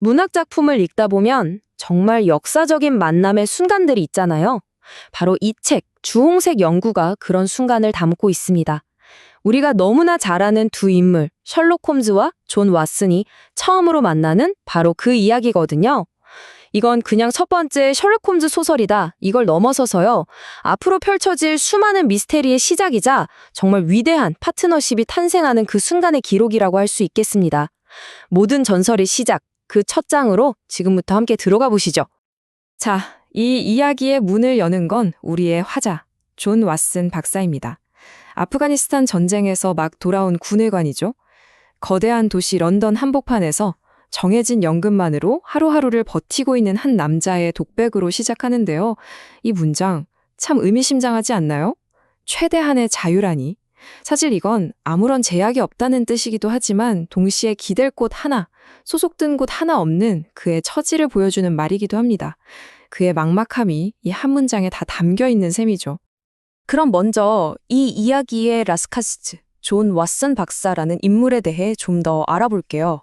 문학 작품을 읽다 보면 정말 역사적인 만남의 순간들이 있잖아요. 바로 이 책, 주홍색 연구가 그런 순간을 담고 있습니다. 우리가 너무나 잘 아는 두 인물, 셜록 홈즈와 존 왓슨이 처음으로 만나는 바로 그 이야기거든요. 이건 그냥 첫 번째 셜록 홈즈 소설이다. 이걸 넘어서서요. 앞으로 펼쳐질 수많은 미스테리의 시작이자 정말 위대한 파트너십이 탄생하는 그 순간의 기록이라고 할 수 있겠습니다. 모든 전설의 시작, 그 첫 장으로 지금부터 함께 들어가 보시죠. 자, 이 이야기의 문을 여는 건 우리의 화자, 존 왓슨 박사입니다. 아프가니스탄 전쟁에서 막 돌아온 군의관이죠. 거대한 도시 런던 한복판에서 정해진 연금만으로 하루하루를 버티고 있는 한 남자의 독백으로 시작하는데요. 이 문장 참 의미심장하지 않나요? 최대한의 자유라니. 사실 이건 아무런 제약이 없다는 뜻이기도 하지만 동시에 기댈 곳 하나, 소속된 곳 하나 없는 그의 처지를 보여주는 말이기도 합니다. 그의 막막함이 이 한 문장에 다 담겨 있는 셈이죠. 그럼 먼저 이 이야기의 라스카스츠, 존 왓슨 박사라는 인물에 대해 좀 더 알아볼게요.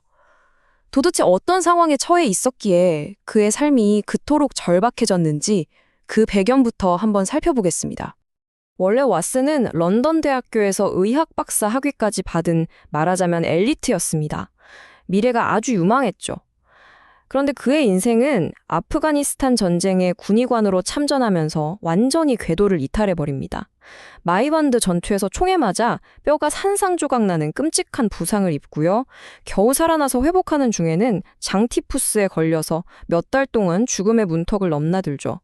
도대체 어떤 상황에 처해 있었기에 그의 삶이 그토록 절박해졌는지 그 배경부터 한번 살펴보겠습니다. 원래 왓슨은 런던 대학교에서 의학 박사 학위까지 받은 말하자면 엘리트였습니다. 미래가 아주 유망했죠. 그런데 그의 인생은 아프가니스탄 전쟁의 군의관으로 참전하면서 완전히 궤도를 이탈해버립니다. 마이반드 전투에서 총에 맞아 뼈가 산산조각 나는 끔찍한 부상을 입고요. 겨우 살아나서 회복하는 중에는 장티푸스에 걸려서 몇 달 동안 죽음의 문턱을 넘나들죠.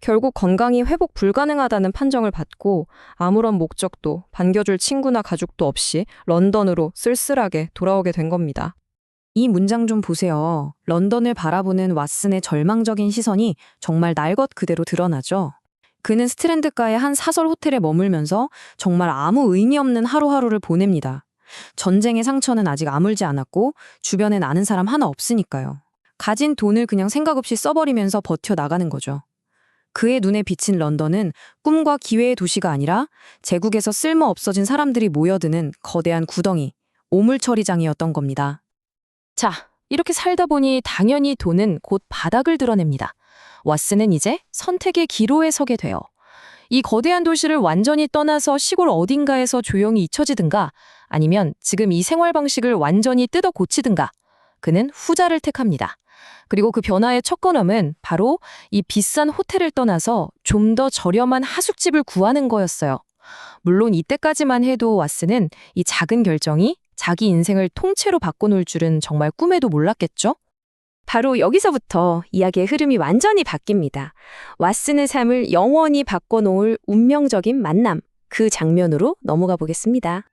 결국 건강이 회복 불가능하다는 판정을 받고 아무런 목적도 반겨줄 친구나 가족도 없이 런던으로 쓸쓸하게 돌아오게 된 겁니다. 이 문장 좀 보세요. 런던을 바라보는 왓슨의 절망적인 시선이 정말 날 것 그대로 드러나죠. 그는 스트랜드가의 한 사설 호텔에 머물면서 정말 아무 의미 없는 하루하루를 보냅니다. 전쟁의 상처는 아직 아물지 않았고 주변엔 아는 사람 하나 없으니까요. 가진 돈을 그냥 생각 없이 써버리면서 버텨나가는 거죠. 그의 눈에 비친 런던은 꿈과 기회의 도시가 아니라 제국에서 쓸모 없어진 사람들이 모여드는 거대한 구덩이, 오물처리장이었던 겁니다. 자, 이렇게 살다 보니 당연히 돈은 곧 바닥을 드러냅니다. 왓슨은 이제 선택의 기로에 서게 돼요. 이 거대한 도시를 완전히 떠나서 시골 어딘가에서 조용히 잊혀지든가 아니면 지금 이 생활 방식을 완전히 뜯어 고치든가 그는 후자를 택합니다. 그리고 그 변화의 첫 걸음은 바로 이 비싼 호텔을 떠나서 좀 더 저렴한 하숙집을 구하는 거였어요. 물론 이때까지만 해도 왓슨은 이 작은 결정이 자기 인생을 통째로 바꿔놓을 줄은 정말 꿈에도 몰랐겠죠? 바로 여기서부터 이야기의 흐름이 완전히 바뀝니다. 왓슨의 삶을 영원히 바꿔놓을 운명적인 만남, 그 장면으로 넘어가 보겠습니다.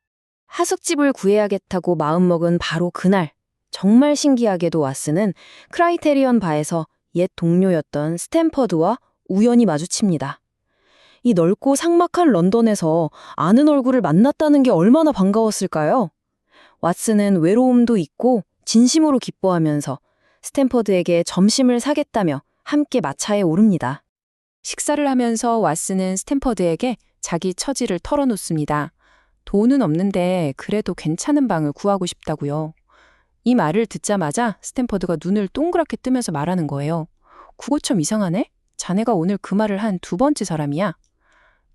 하숙집을 구해야겠다고 마음먹은 바로 그날, 정말 신기하게도 왓슨은 크라이테리언 바에서 옛 동료였던 스탠퍼드와 우연히 마주칩니다. 이 넓고 삭막한 런던에서 아는 얼굴을 만났다는 게 얼마나 반가웠을까요? 왓슨은 외로움도 있고 진심으로 기뻐하면서 스탠퍼드에게 점심을 사겠다며 함께 마차에 오릅니다. 식사를 하면서 왓슨은 스탠퍼드에게 자기 처지를 털어놓습니다. 돈은 없는데 그래도 괜찮은 방을 구하고 싶다고요. 이 말을 듣자마자 스탠퍼드가 눈을 동그랗게 뜨면서 말하는 거예요. 그거 참 이상하네? 자네가 오늘 그 말을 한 두 번째 사람이야.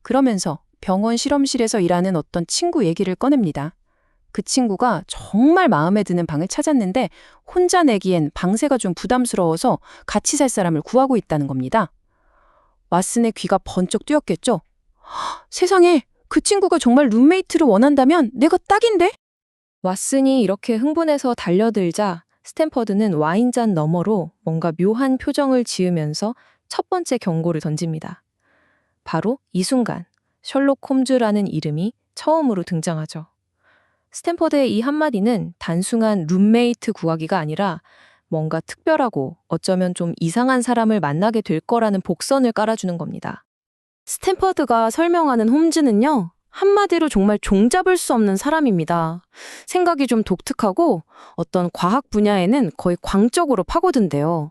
그러면서 병원 실험실에서 일하는 어떤 친구 얘기를 꺼냅니다. 그 친구가 정말 마음에 드는 방을 찾았는데 혼자 내기엔 방세가 좀 부담스러워서 같이 살 사람을 구하고 있다는 겁니다. 왓슨의 귀가 번쩍 뜨였겠죠? 세상에, 그 친구가 정말 룸메이트를 원한다면 내가 딱인데? 왓슨이 이렇게 흥분해서 달려들자 스탠퍼드는 와인잔 너머로 뭔가 묘한 표정을 지으면서 첫 번째 경고를 던집니다. 바로 이 순간 셜록 홈즈라는 이름이 처음으로 등장하죠. 스탠퍼드의 이 한마디는 단순한 룸메이트 구하기가 아니라 뭔가 특별하고 어쩌면 좀 이상한 사람을 만나게 될 거라는 복선을 깔아주는 겁니다. 스탠퍼드가 설명하는 홈즈는요, 한마디로 정말 종잡을 수 없는 사람입니다. 생각이 좀 독특하고 어떤 과학 분야에는 거의 광적으로 파고든대요.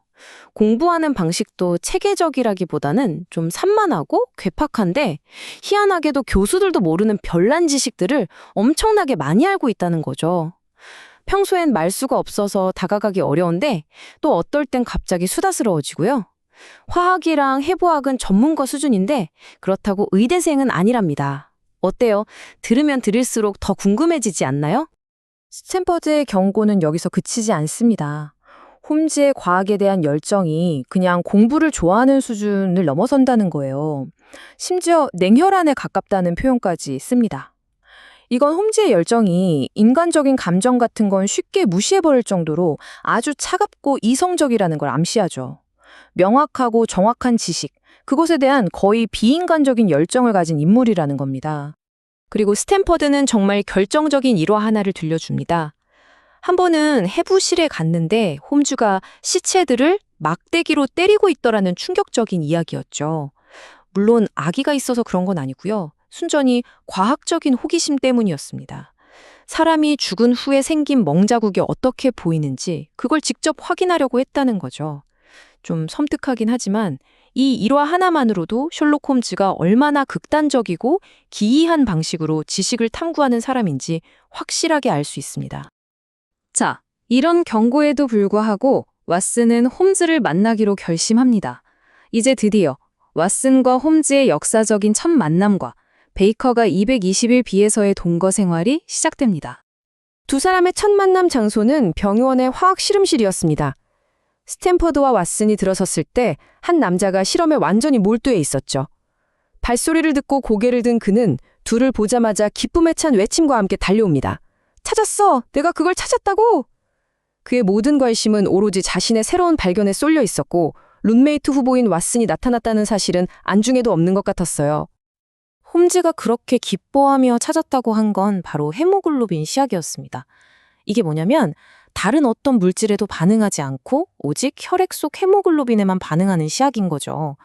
공부하는 방식도 체계적이라기보다는 좀 산만하고 괴팍한데 희한하게도 교수들도 모르는 별난 지식들을 엄청나게 많이 알고 있다는 거죠. 평소엔 말수가 없어서 다가가기 어려운데 또 어떨 땐 갑자기 수다스러워지고요. 화학이랑 해부학은 전문가 수준인데 그렇다고 의대생은 아니랍니다. 어때요? 들으면 들을수록 더 궁금해지지 않나요? 스탠퍼드의 경고는 여기서 그치지 않습니다. 홈즈의 과학에 대한 열정이 그냥 공부를 좋아하는 수준을 넘어선다는 거예요. 심지어 냉혈한에 가깝다는 표현까지 씁니다. 이건 홈즈의 열정이 인간적인 감정 같은 건 쉽게 무시해버릴 정도로 아주 차갑고 이성적이라는 걸 암시하죠. 명확하고 정확한 지식, 그것에 대한 거의 비인간적인 열정을 가진 인물이라는 겁니다. 그리고 스탠퍼드는 정말 결정적인 일화 하나를 들려줍니다. 한 번은 해부실에 갔는데 홈즈가 시체들을 막대기로 때리고 있더라는 충격적인 이야기였죠. 물론 아기가 있어서 그런 건 아니고요. 순전히 과학적인 호기심 때문이었습니다. 사람이 죽은 후에 생긴 멍자국이 어떻게 보이는지 그걸 직접 확인하려고 했다는 거죠. 좀 섬뜩하긴 하지만 이 일화 하나만으로도 셜록 홈즈가 얼마나 극단적이고 기이한 방식으로 지식을 탐구하는 사람인지 확실하게 알 수 있습니다. 자, 이런 경고에도 불구하고 왓슨은 홈즈를 만나기로 결심합니다. 이제 드디어 왓슨과 홈즈의 역사적인 첫 만남과 베이커가 220일 비에서의 동거 생활이 시작됩니다. 두 사람의 첫 만남 장소는 병의원의 화학 실험실이었습니다. 스탠퍼드와 왓슨이 들어섰을 때 한 남자가 실험에 완전히 몰두해 있었죠. 발소리를 듣고 고개를 든 그는 둘을 보자마자 기쁨에 찬 외침과 함께 달려옵니다. 찾았어! 내가 그걸 찾았다고! 그의 모든 관심은 오로지 자신의 새로운 발견에 쏠려 있었고 룸메이트 후보인 왓슨이 나타났다는 사실은 안중에도 없는 것 같았어요. 홈즈가 그렇게 기뻐하며 찾았다고 한 건 바로 헤모글로빈 시약이었습니다. 이게 뭐냐면 다른 어떤 물질에도 반응하지 않고 오직 혈액 속 헤모글로빈에만 반응하는 시약인 거죠.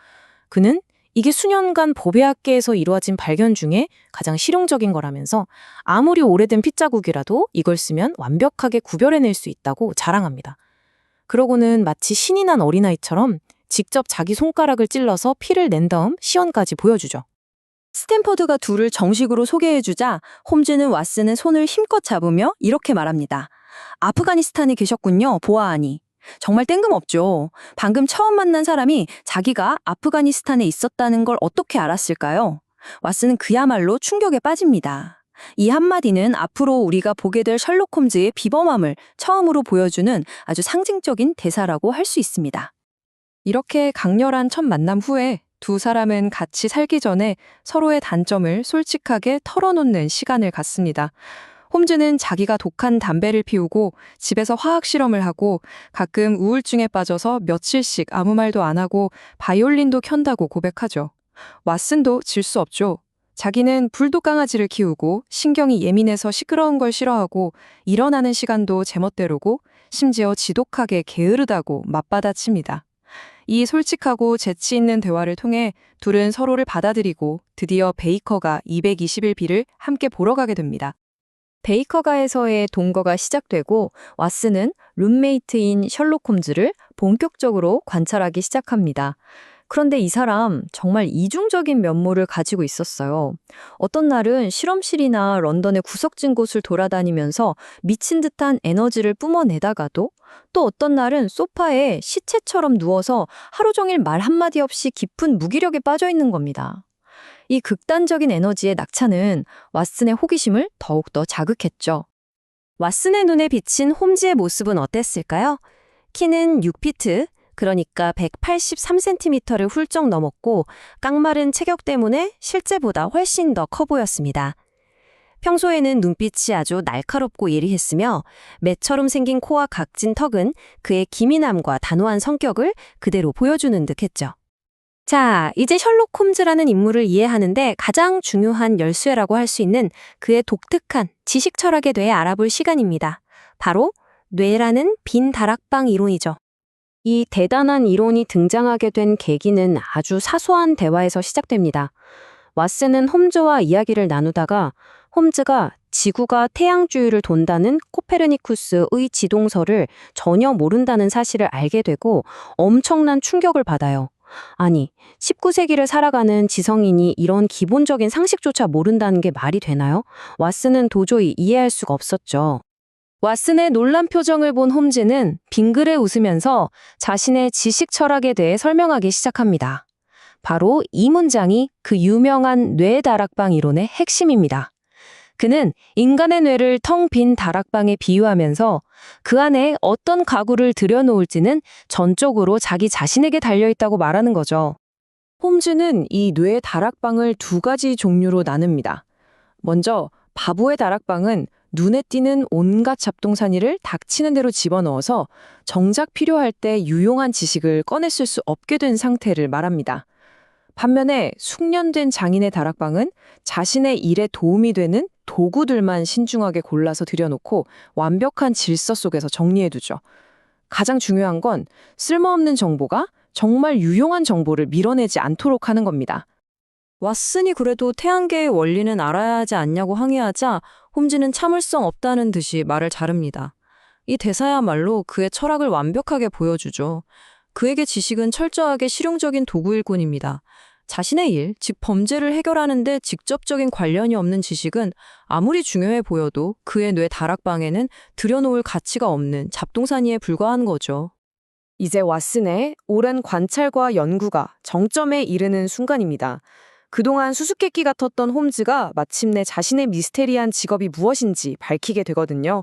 그는 이게 수년간 법의학계에서 이루어진 발견 중에 가장 실용적인 거라면서 아무리 오래된 핏자국이라도 이걸 쓰면 완벽하게 구별해낼 수 있다고 자랑합니다. 그러고는 마치 신이 난 어린아이처럼 직접 자기 손가락을 찔러서 피를 낸 다음 시연까지 보여주죠. 스탠퍼드가 둘을 정식으로 소개해주자 홈즈는 왓슨의 손을 힘껏 잡으며 이렇게 말합니다. 아프가니스탄에 계셨군요, 보아하니. 정말 뜬금없죠. 방금 처음 만난 사람이 자기가 아프가니스탄에 있었다는 걸 어떻게 알았을까요? 왓슨은 그야말로 충격에 빠집니다. 이 한마디는 앞으로 우리가 보게 될 셜록 홈즈의 비범함을 처음으로 보여주는 아주 상징적인 대사라고 할 수 있습니다. 이렇게 강렬한 첫 만남 후에 두 사람은 같이 살기 전에 서로의 단점을 솔직하게 털어놓는 시간을 갖습니다. 홈즈는 자기가 독한 담배를 피우고 집에서 화학 실험을 하고 가끔 우울증에 빠져서 며칠씩 아무 말도 안 하고 바이올린도 켠다고 고백하죠. 왓슨도 질 수 없죠. 자기는 불독 강아지를 키우고 신경이 예민해서 시끄러운 걸 싫어하고 일어나는 시간도 제멋대로고 심지어 지독하게 게으르다고 맞받아칩니다. 이 솔직하고 재치 있는 대화를 통해 둘은 서로를 받아들이고 드디어 베이커가 220일 비를 함께 보러 가게 됩니다. 베이커가에서의 동거가 시작되고 왓슨은 룸메이트인 셜록 홈즈를 본격적으로 관찰하기 시작합니다. 그런데 이 사람 정말 이중적인 면모를 가지고 있었어요. 어떤 날은 실험실이나 런던의 구석진 곳을 돌아다니면서 미친 듯한 에너지를 뿜어내다가도 또 어떤 날은 소파에 시체처럼 누워서 하루 종일 말 한마디 없이 깊은 무기력에 빠져 있는 겁니다. 이 극단적인 에너지의 낙차는 왓슨의 호기심을 더욱더 자극했죠. 왓슨의 눈에 비친 홈즈의 모습은 어땠을까요? 키는 6피트, 그러니까 183cm를 훌쩍 넘었고 깡마른 체격 때문에 실제보다 훨씬 더 커 보였습니다. 평소에는 눈빛이 아주 날카롭고 예리했으며 매처럼 생긴 코와 각진 턱은 그의 기민함과 단호한 성격을 그대로 보여주는 듯했죠. 자, 이제 셜록 홈즈라는 인물을 이해하는데 가장 중요한 열쇠라고 할 수 있는 그의 독특한 지식 철학에 대해 알아볼 시간입니다. 바로 뇌라는 빈 다락방 이론이죠. 이 대단한 이론이 등장하게 된 계기는 아주 사소한 대화에서 시작됩니다. 왓슨은 홈즈와 이야기를 나누다가 홈즈가 지구가 태양 주위를 돈다는 코페르니쿠스의 지동설을 전혀 모른다는 사실을 알게 되고 엄청난 충격을 받아요. 아니, 19세기를 살아가는 지성인이 이런 기본적인 상식조차 모른다는 게 말이 되나요? 왓슨은 도저히 이해할 수가 없었죠. 왓슨의 놀란 표정을 본 홈즈는 빙그레 웃으면서 자신의 지식 철학에 대해 설명하기 시작합니다. 바로 이 문장이 그 유명한 뇌 다락방 이론의 핵심입니다. 그는 인간의 뇌를 텅 빈 다락방에 비유하면서 그 안에 어떤 가구를 들여놓을지는 전적으로 자기 자신에게 달려있다고 말하는 거죠. 홈즈는 이 뇌 다락방을 두 가지 종류로 나눕니다. 먼저 바보의 다락방은 눈에 띄는 온갖 잡동사니를 닥치는 대로 집어넣어서 정작 필요할 때 유용한 지식을 꺼냈을 수 없게 된 상태를 말합니다. 반면에 숙련된 장인의 다락방은 자신의 일에 도움이 되는 도구들만 신중하게 골라서 들여놓고 완벽한 질서 속에서 정리해두죠. 가장 중요한 건 쓸모없는 정보가 정말 유용한 정보를 밀어내지 않도록 하는 겁니다. 왓슨이 그래도 태양계의 원리는 알아야 하지 않냐고 항의하자 홈즈는 참을성 없다는 듯이 말을 자릅니다. 이 대사야말로 그의 철학을 완벽하게 보여주죠. 그에게 지식은 철저하게 실용적인 도구일 뿐입니다. 자신의 일, 즉 범죄를 해결하는 데 직접적인 관련이 없는 지식은 아무리 중요해 보여도 그의 뇌 다락방에는 들여놓을 가치가 없는 잡동사니에 불과한 거죠. 이제 왓슨의 오랜 관찰과 연구가 정점에 이르는 순간입니다. 그동안 수수께끼 같았던 홈즈가 마침내 자신의 미스테리한 직업이 무엇인지 밝히게 되거든요.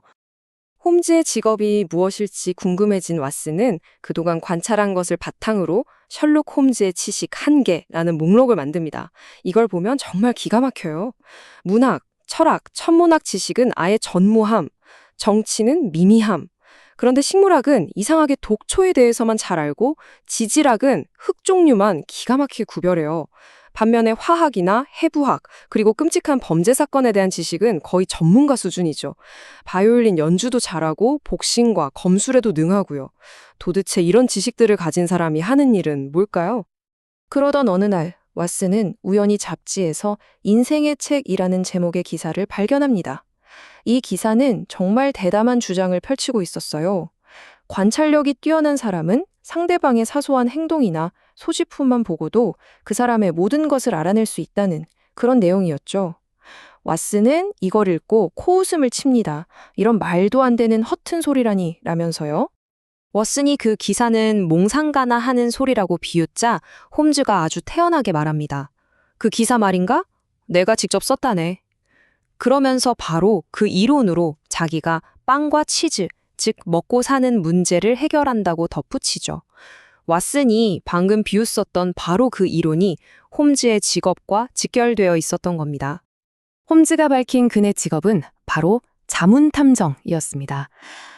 홈즈의 직업이 무엇일지 궁금해진 왓슨은 그동안 관찰한 것을 바탕으로 셜록 홈즈의 지식 1개라는 목록을 만듭니다. 이걸 보면 정말 기가 막혀요. 문학, 철학, 천문학 지식은 아예 전무함, 정치는 미미함. 그런데 식물학은 이상하게 독초에 대해서만 잘 알고 지질학은 흙 종류만 기가 막히게 구별해요. 반면에 화학이나 해부학, 그리고 끔찍한 범죄 사건에 대한 지식은 거의 전문가 수준이죠. 바이올린 연주도 잘하고 복싱과 검술에도 능하고요. 도대체 이런 지식들을 가진 사람이 하는 일은 뭘까요? 그러던 어느 날 왓슨은 우연히 잡지에서 인생의 책이라는 제목의 기사를 발견합니다. 이 기사는 정말 대담한 주장을 펼치고 있었어요. 관찰력이 뛰어난 사람은 상대방의 사소한 행동이나 소지품만 보고도 그 사람의 모든 것을 알아낼 수 있다는 그런 내용이었죠. 왓슨은 이걸 읽고 코웃음을 칩니다. 이런 말도 안 되는 허튼 소리라니 라면서요. 왓슨이 그 기사는 몽상가나 하는 소리라고 비웃자 홈즈가 아주 태연하게 말합니다. 그 기사 말인가? 내가 직접 썼다네. 그러면서 바로 그 이론으로 자기가 빵과 치즈, 즉 먹고 사는 문제를 해결한다고 덧붙이죠. 왓슨이 방금 비웃었던 바로 그 이론이 홈즈의 직업과 직결되어 있었던 겁니다. 홈즈가 밝힌 그의 직업은 바로 자문탐정이었습니다.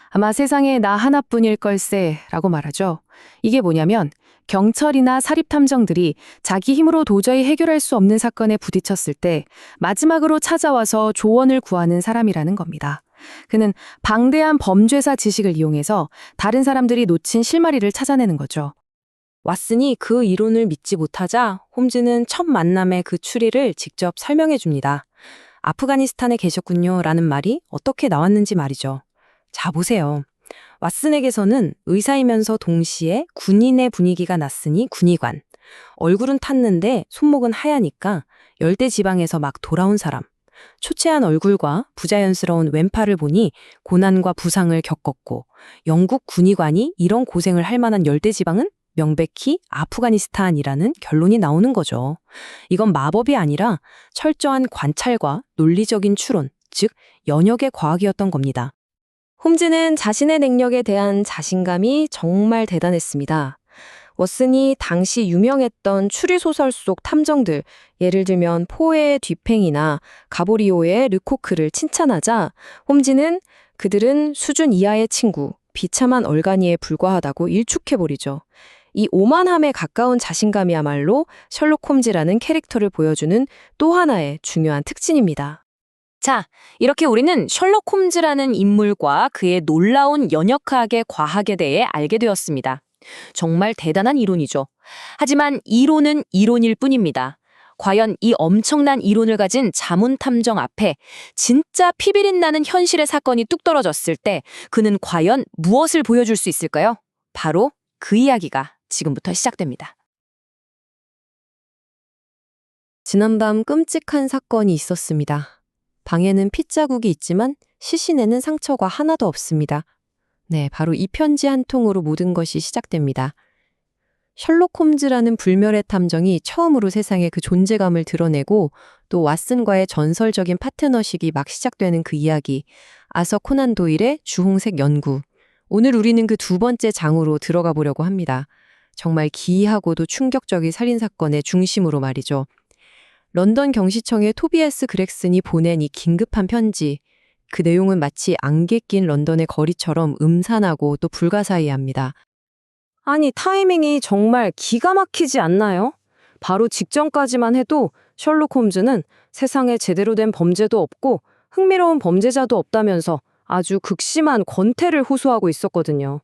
아마 세상에 나 하나뿐일 걸세 라고 말하죠. 이게 뭐냐면 경찰이나 사립탐정들이 자기 힘으로 도저히 해결할 수 없는 사건에 부딪혔을 때 마지막으로 찾아와서 조언을 구하는 사람이라는 겁니다. 그는 방대한 범죄사 지식을 이용해서 다른 사람들이 놓친 실마리를 찾아내는 거죠. 왓슨이 그 이론을 믿지 못하자 홈즈는 첫 만남의 그 추리를 직접 설명해 줍니다. 아프가니스탄에 계셨군요 라는 말이 어떻게 나왔는지 말이죠. 자, 보세요. 왓슨에게서는 의사이면서 동시에 군인의 분위기가 났으니 군의관. 얼굴은 탔는데 손목은 하얘니까 열대 지방에서 막 돌아온 사람. 초췌한 얼굴과 부자연스러운 왼팔을 보니 고난과 부상을 겪었고 영국 군의관이 이런 고생을 할 만한 열대지방은 명백히 아프가니스탄이라는 결론이 나오는 거죠. 이건 마법이 아니라 철저한 관찰과 논리적인 추론, 즉 연역의 과학이었던 겁니다. 홈즈는 자신의 능력에 대한 자신감이 정말 대단했습니다. 왓슨이 당시 유명했던 추리소설 속 탐정들, 예를 들면 포의 뒤팽이나 가보리오의 르코크를 칭찬하자 홈즈는 그들은 수준 이하의 친구, 비참한 얼간이에 불과하다고 일축해버리죠. 이 오만함에 가까운 자신감이야말로 셜록 홈즈라는 캐릭터를 보여주는 또 하나의 중요한 특징입니다. 자, 이렇게 우리는 셜록 홈즈라는 인물과 그의 놀라운 연역학의 과학에 대해 알게 되었습니다. 정말 대단한 이론이죠. 하지만 이론은 이론일 뿐입니다. 과연 이 엄청난 이론을 가진 자문탐정 앞에 진짜 피비린 나는 현실의 사건이 뚝 떨어졌을 때 그는 과연 무엇을 보여줄 수 있을까요? 바로 그 이야기가 지금부터 시작됩니다. 지난밤 끔찍한 사건이 있었습니다. 방에는 핏자국이 있지만 시신에는 상처가 하나도 없습니다. 네, 바로 이 편지 한 통으로 모든 것이 시작됩니다. 셜록 홈즈라는 불멸의 탐정이 처음으로 세상에 그 존재감을 드러내고 또 왓슨과의 전설적인 파트너십이 막 시작되는 그 이야기, 아서 코난 도일의 주홍색 연구. 오늘 우리는 그 두 번째 장으로 들어가 보려고 합니다. 정말 기이하고도 충격적인 살인사건의 중심으로 말이죠. 런던 경시청의 토비아스 그렉슨이 보낸 이 긴급한 편지. 그 내용은 마치 안개 낀 런던의 거리처럼 음산하고 또 불가사의합니다. 아니, 타이밍이 정말 기가 막히지 않나요? 바로 직전까지만 해도 셜록 홈즈는 세상에 제대로 된 범죄도 없고 흥미로운 범죄자도 없다면서 아주 극심한 권태를 호소하고 있었거든요.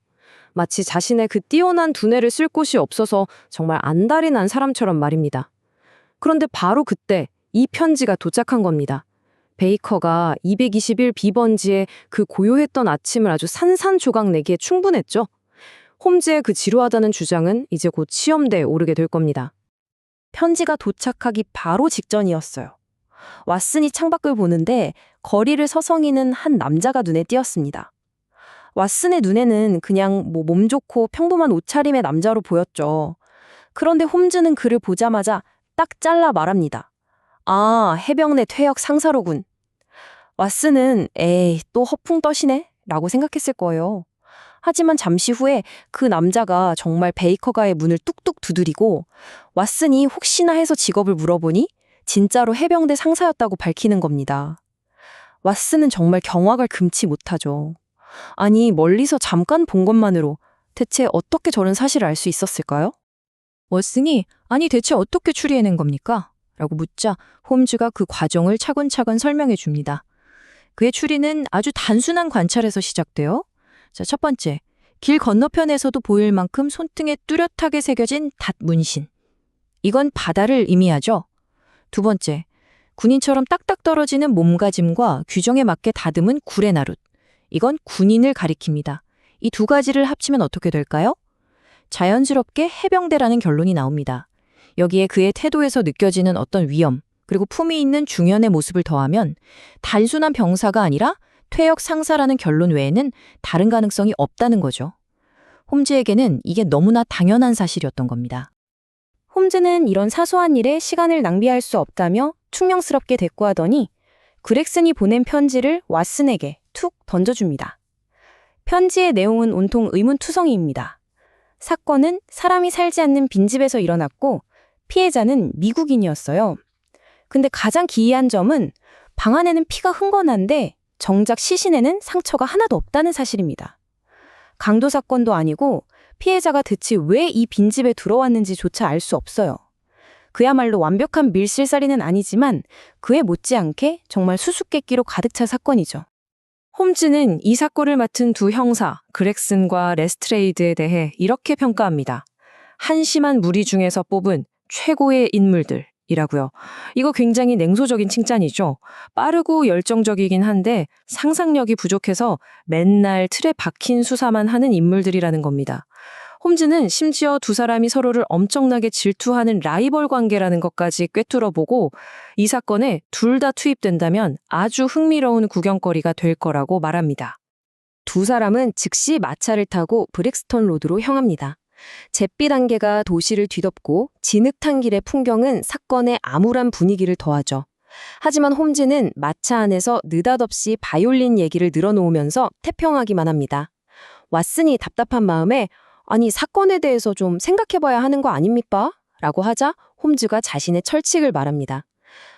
마치 자신의 그 뛰어난 두뇌를 쓸 곳이 없어서 정말 안달이 난 사람처럼 말입니다. 그런데 바로 그때 이 편지가 도착한 겁니다. 베이커가 221B번지에 그 고요했던 아침을 아주 산산조각 내기에 충분했죠. 홈즈의 그 지루하다는 주장은 이제 곧 시험대에 오르게 될 겁니다. 편지가 도착하기 바로 직전이었어요. 왓슨이 창밖을 보는데 거리를 서성이는 한 남자가 눈에 띄었습니다. 왓슨의 눈에는 그냥 몸 좋고 평범한 옷차림의 남자로 보였죠. 그런데 홈즈는 그를 보자마자 딱 잘라 말합니다. 아, 해병대 퇴역 상사로군. 왓슨은 에이, 또 허풍 떠시네? 라고 생각했을 거예요. 하지만 잠시 후에 그 남자가 정말 베이커가의 문을 뚝뚝 두드리고 왓슨이 혹시나 해서 직업을 물어보니 진짜로 해병대 상사였다고 밝히는 겁니다. 왓슨은 정말 경악을 금치 못하죠. 아니, 멀리서 잠깐 본 것만으로 대체 어떻게 저런 사실을 알 수 있었을까요? 왓슨이 아니 대체 어떻게 추리해낸 겁니까? 라고 묻자 홈즈가 그 과정을 차근차근 설명해 줍니다. 그의 추리는 아주 단순한 관찰에서 시작돼요. 자, 첫 번째, 길 건너편에서도 보일 만큼 손등에 뚜렷하게 새겨진 닷 문신. 이건 바다를 의미하죠. 두 번째, 군인처럼 딱딱 떨어지는 몸가짐과 규정에 맞게 다듬은 구레나룻. 이건 군인을 가리킵니다. 이 두 가지를 합치면 어떻게 될까요? 자연스럽게 해병대라는 결론이 나옵니다. 여기에 그의 태도에서 느껴지는 어떤 위험, 그리고 품위 있는 중연의 모습을 더하면 단순한 병사가 아니라 퇴역 상사라는 결론 외에는 다른 가능성이 없다는 거죠. 홈즈에게는 이게 너무나 당연한 사실이었던 겁니다. 홈즈는 이런 사소한 일에 시간을 낭비할 수 없다며 퉁명스럽게 대꾸하더니 그렉슨이 보낸 편지를 왓슨에게 툭 던져줍니다. 편지의 내용은 온통 의문투성이입니다. 사건은 사람이 살지 않는 빈집에서 일어났고 피해자는 미국인이었어요. 근데 가장 기이한 점은 방 안에는 피가 흥건한데 정작 시신에는 상처가 하나도 없다는 사실입니다. 강도 사건도 아니고 피해자가 대체 왜 이 빈집에 들어왔는지조차 알 수 없어요. 그야말로 완벽한 밀실살인은 아니지만 그에 못지않게 정말 수수께끼로 가득 차 사건이죠. 홈즈는 이 사건을 맡은 두 형사, 그렉슨과 레스트레이드에 대해 이렇게 평가합니다. 한심한 무리 중에서 뽑은 최고의 인물들이라고요. 이거 굉장히 냉소적인 칭찬이죠. 빠르고 열정적이긴 한데 상상력이 부족해서 맨날 틀에 박힌 수사만 하는 인물들이라는 겁니다. 홈즈는 심지어 두 사람이 서로를 엄청나게 질투하는 라이벌 관계라는 것까지 꿰뚫어보고 이 사건에 둘 다 투입된다면 아주 흥미로운 구경거리가 될 거라고 말합니다. 두 사람은 즉시 마차를 타고 브릭스턴 로드로 향합니다. 잿빛 안개가 도시를 뒤덮고 진흙탕 길의 풍경은 사건의 암울한 분위기를 더하죠. 하지만 홈즈는 마차 안에서 느닷없이 바이올린 얘기를 늘어놓으면서 태평하기만 합니다. 왓슨이 답답한 마음에 아니 사건에 대해서 좀 생각해봐야 하는 거 아닙니까? 라고 하자 홈즈가 자신의 철칙을 말합니다.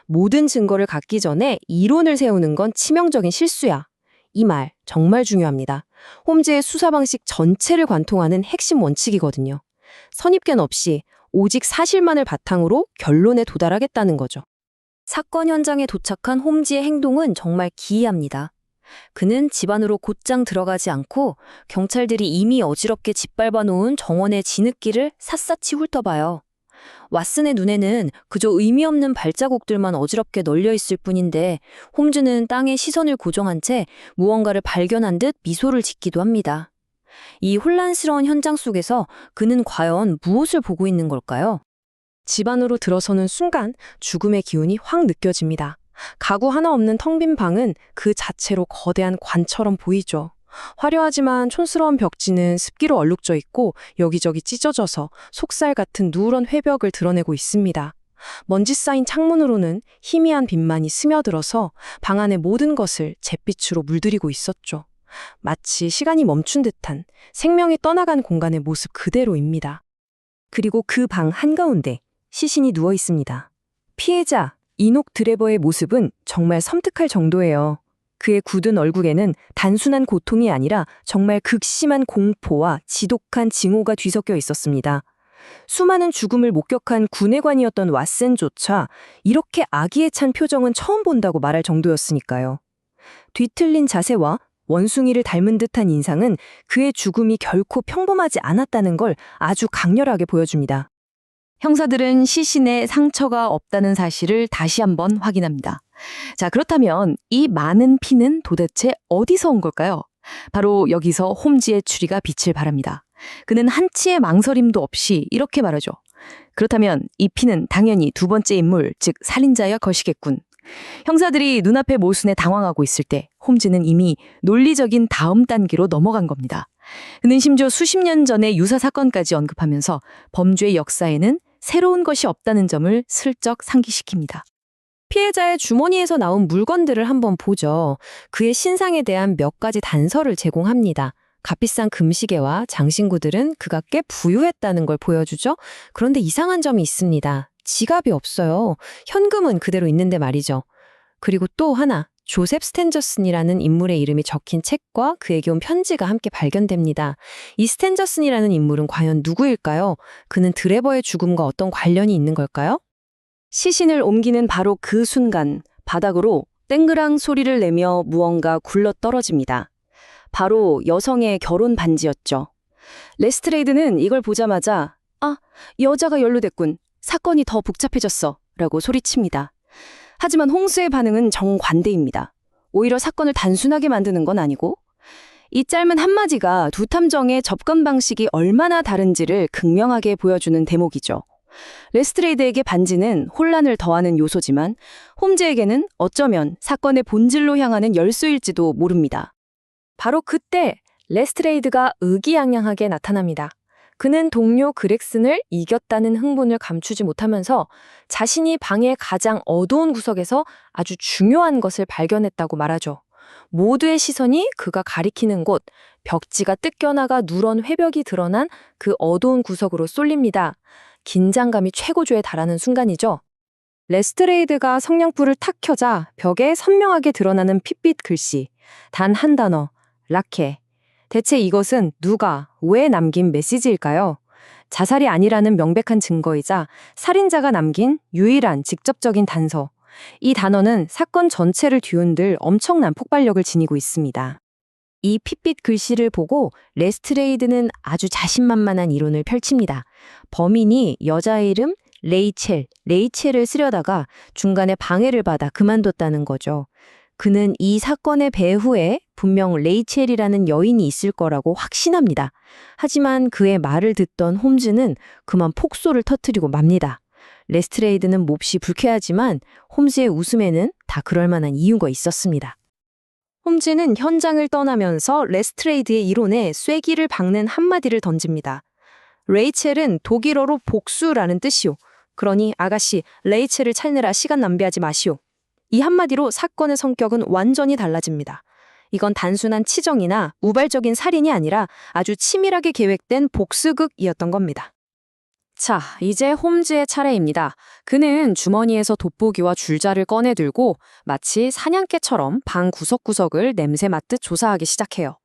모든 증거를 갖기 전에 이론을 세우는 건 치명적인 실수야. 이 말 정말 중요합니다. 홈즈의 수사 방식 전체를 관통하는 핵심 원칙이거든요. 선입견 없이 오직 사실만을 바탕으로 결론에 도달하겠다는 거죠. 사건 현장에 도착한 홈즈의 행동은 정말 기이합니다. 그는 집 안으로 곧장 들어가지 않고 경찰들이 이미 어지럽게 짓밟아 놓은 정원의 진흙길을 샅샅이 훑어봐요. 왓슨의 눈에는 그저 의미 없는 발자국들만 어지럽게 널려 있을 뿐인데 홈즈는 땅에 시선을 고정한 채 무언가를 발견한 듯 미소를 짓기도 합니다. 이 혼란스러운 현장 속에서 그는 과연 무엇을 보고 있는 걸까요? 집 안으로 들어서는 순간 죽음의 기운이 확 느껴집니다. 가구 하나 없는 텅 빈 방은 그 자체로 거대한 관처럼 보이죠. 화려하지만 촌스러운 벽지는 습기로 얼룩져 있고 여기저기 찢어져서 속살 같은 누런 회벽을 드러내고 있습니다. 먼지 쌓인 창문으로는 희미한 빛만이 스며들어서 방 안의 모든 것을 잿빛으로 물들이고 있었죠. 마치 시간이 멈춘 듯한 생명이 떠나간 공간의 모습 그대로입니다. 그리고 그 방 한가운데 시신이 누워 있습니다. 피해자 이녹 드레버의 모습은 정말 섬뜩할 정도예요. 그의 굳은 얼굴에는 단순한 고통이 아니라 정말 극심한 공포와 지독한 징후가 뒤섞여 있었습니다. 수많은 죽음을 목격한 군의관이었던 왓슨조차 이렇게 악의에 찬 표정은 처음 본다고 말할 정도였으니까요. 뒤틀린 자세와 원숭이를 닮은 듯한 인상은 그의 죽음이 결코 평범하지 않았다는 걸 아주 강렬하게 보여줍니다. 형사들은 시신에 상처가 없다는 사실을 다시 한번 확인합니다. 자, 그렇다면 이 많은 피는 도대체 어디서 온 걸까요? 바로 여기서 홈즈의 추리가 빛을 발합니다. 그는 한치의 망설임도 없이 이렇게 말하죠. 그렇다면 이 피는 당연히 두 번째 인물, 즉 살인자의 것이겠군. 형사들이 눈앞의 모순에 당황하고 있을 때 홈즈는 이미 논리적인 다음 단계로 넘어간 겁니다. 그는 심지어 수십 년 전의 유사 사건까지 언급하면서 범죄의 역사에는 새로운 것이 없다는 점을 슬쩍 상기시킵니다. 피해자의 주머니에서 나온 물건들을 한번 보죠. 그의 신상에 대한 몇 가지 단서를 제공합니다. 값비싼 금시계와 장신구들은 그가 꽤 부유했다는 걸 보여주죠. 그런데 이상한 점이 있습니다. 지갑이 없어요. 현금은 그대로 있는데 말이죠. 그리고 또 하나, 조셉 스탠저슨이라는 인물의 이름이 적힌 책과 그에게 온 편지가 함께 발견됩니다. 이 스탠저슨이라는 인물은 과연 누구일까요? 그는 드레버의 죽음과 어떤 관련이 있는 걸까요? 시신을 옮기는 바로 그 순간 바닥으로 땡그랑 소리를 내며 무언가 굴러 떨어집니다. 바로 여성의 결혼 반지였죠. 레스트레이드는 이걸 보자마자 아, 여자가 연루됐군. 사건이 더 복잡해졌어. 라고 소리칩니다. 하지만 홍스의 반응은 정반대입니다. 오히려 사건을 단순하게 만드는 건 아니고 이 짧은 한마디가 두 탐정의 접근 방식이 얼마나 다른지를 극명하게 보여주는 대목이죠. 레스트레이드에게 반지는 혼란을 더하는 요소지만 홈즈에게는 어쩌면 사건의 본질로 향하는 열쇠일지도 모릅니다. 바로 그때 레스트레이드가 의기양양하게 나타납니다. 그는 동료 그렉슨을 이겼다는 흥분을 감추지 못하면서 자신이 방의 가장 어두운 구석에서 아주 중요한 것을 발견했다고 말하죠. 모두의 시선이 그가 가리키는 곳, 벽지가 뜯겨나가 누런 회벽이 드러난 그 어두운 구석으로 쏠립니다. 긴장감이 최고조에 달하는 순간이죠. 레스트레이드가 성냥불을 탁 켜자 벽에 선명하게 드러나는 핏빛 글씨, 단 한 단어, 라케. 대체 이것은 누가, 왜 남긴 메시지일까요? 자살이 아니라는 명백한 증거이자 살인자가 남긴 유일한 직접적인 단서. 이 단어는 사건 전체를 뒤흔들 엄청난 폭발력을 지니고 있습니다. 이 핏빛 글씨를 보고 레스트레이드는 아주 자신만만한 이론을 펼칩니다. 범인이 여자의 이름 레이첼을 쓰려다가 중간에 방해를 받아 그만뒀다는 거죠. 그는 이 사건의 배후에 분명 레이첼이라는 여인이 있을 거라고 확신합니다. 하지만 그의 말을 듣던 홈즈는 그만 폭소를 터뜨리고 맙니다. 레스트레이드는 몹시 불쾌하지만 홈즈의 웃음에는 다 그럴 만한 이유가 있었습니다. 홈즈는 현장을 떠나면서 레스트레이드의 이론에 쐐기를 박는 한마디를 던집니다. 레이첼은 독일어로 복수라는 뜻이요. 그러니 아가씨, 레이첼을 찾느라 시간 낭비하지 마시오. 이 한마디로 사건의 성격은 완전히 달라집니다. 이건 단순한 치정이나 우발적인 살인이 아니라 아주 치밀하게 계획된 복수극이었던 겁니다. 자, 이제 홈즈의 차례입니다. 그는 주머니에서 돋보기와 줄자를 꺼내들고 마치 사냥개처럼 방 구석구석을 냄새 맡듯 조사하기 시작해요.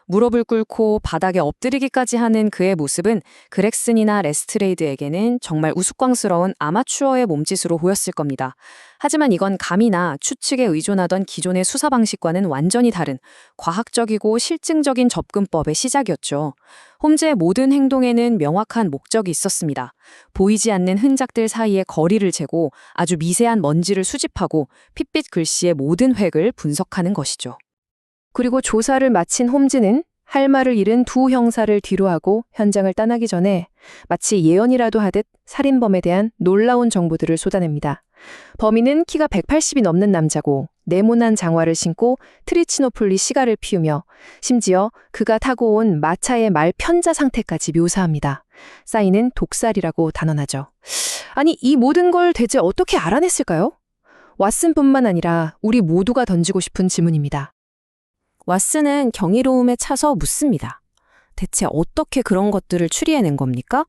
무릎을 꿇고 바닥에 엎드리기까지 하는 그의 모습은 그렉슨이나 레스트레이드에게는 정말 우스꽝스러운 아마추어의 몸짓으로 보였을 겁니다. 하지만 이건 감이나 추측에 의존하던 기존의 수사 방식과는 완전히 다른 과학적이고 실증적인 접근법의 시작이었죠. 홈즈의 모든 행동에는 명확한 목적이 있었습니다. 보이지 않는 흔적들 사이에 거리를 재고 아주 미세한 먼지를 수집하고 핏빛 글씨의 모든 획을 분석하는 것이죠. 그리고 조사를 마친 홈즈는 할 말을 잃은 두 형사를 뒤로하고 현장을 떠나기 전에 마치 예언이라도 하듯 살인범에 대한 놀라운 정보들을 쏟아냅니다. 범인은 키가 180이 넘는 남자고 네모난 장화를 신고 트리치노폴리 시가를 피우며 심지어 그가 타고 온 마차의 말 편자 상태까지 묘사합니다. 사인은 독살이라고 단언하죠. 아니, 이 모든 걸 대체 어떻게 알아냈을까요? 왓슨뿐만 아니라 우리 모두가 던지고 싶은 질문입니다. 왓슨은 경이로움에 차서 묻습니다. 대체 어떻게 그런 것들을 추리해낸 겁니까?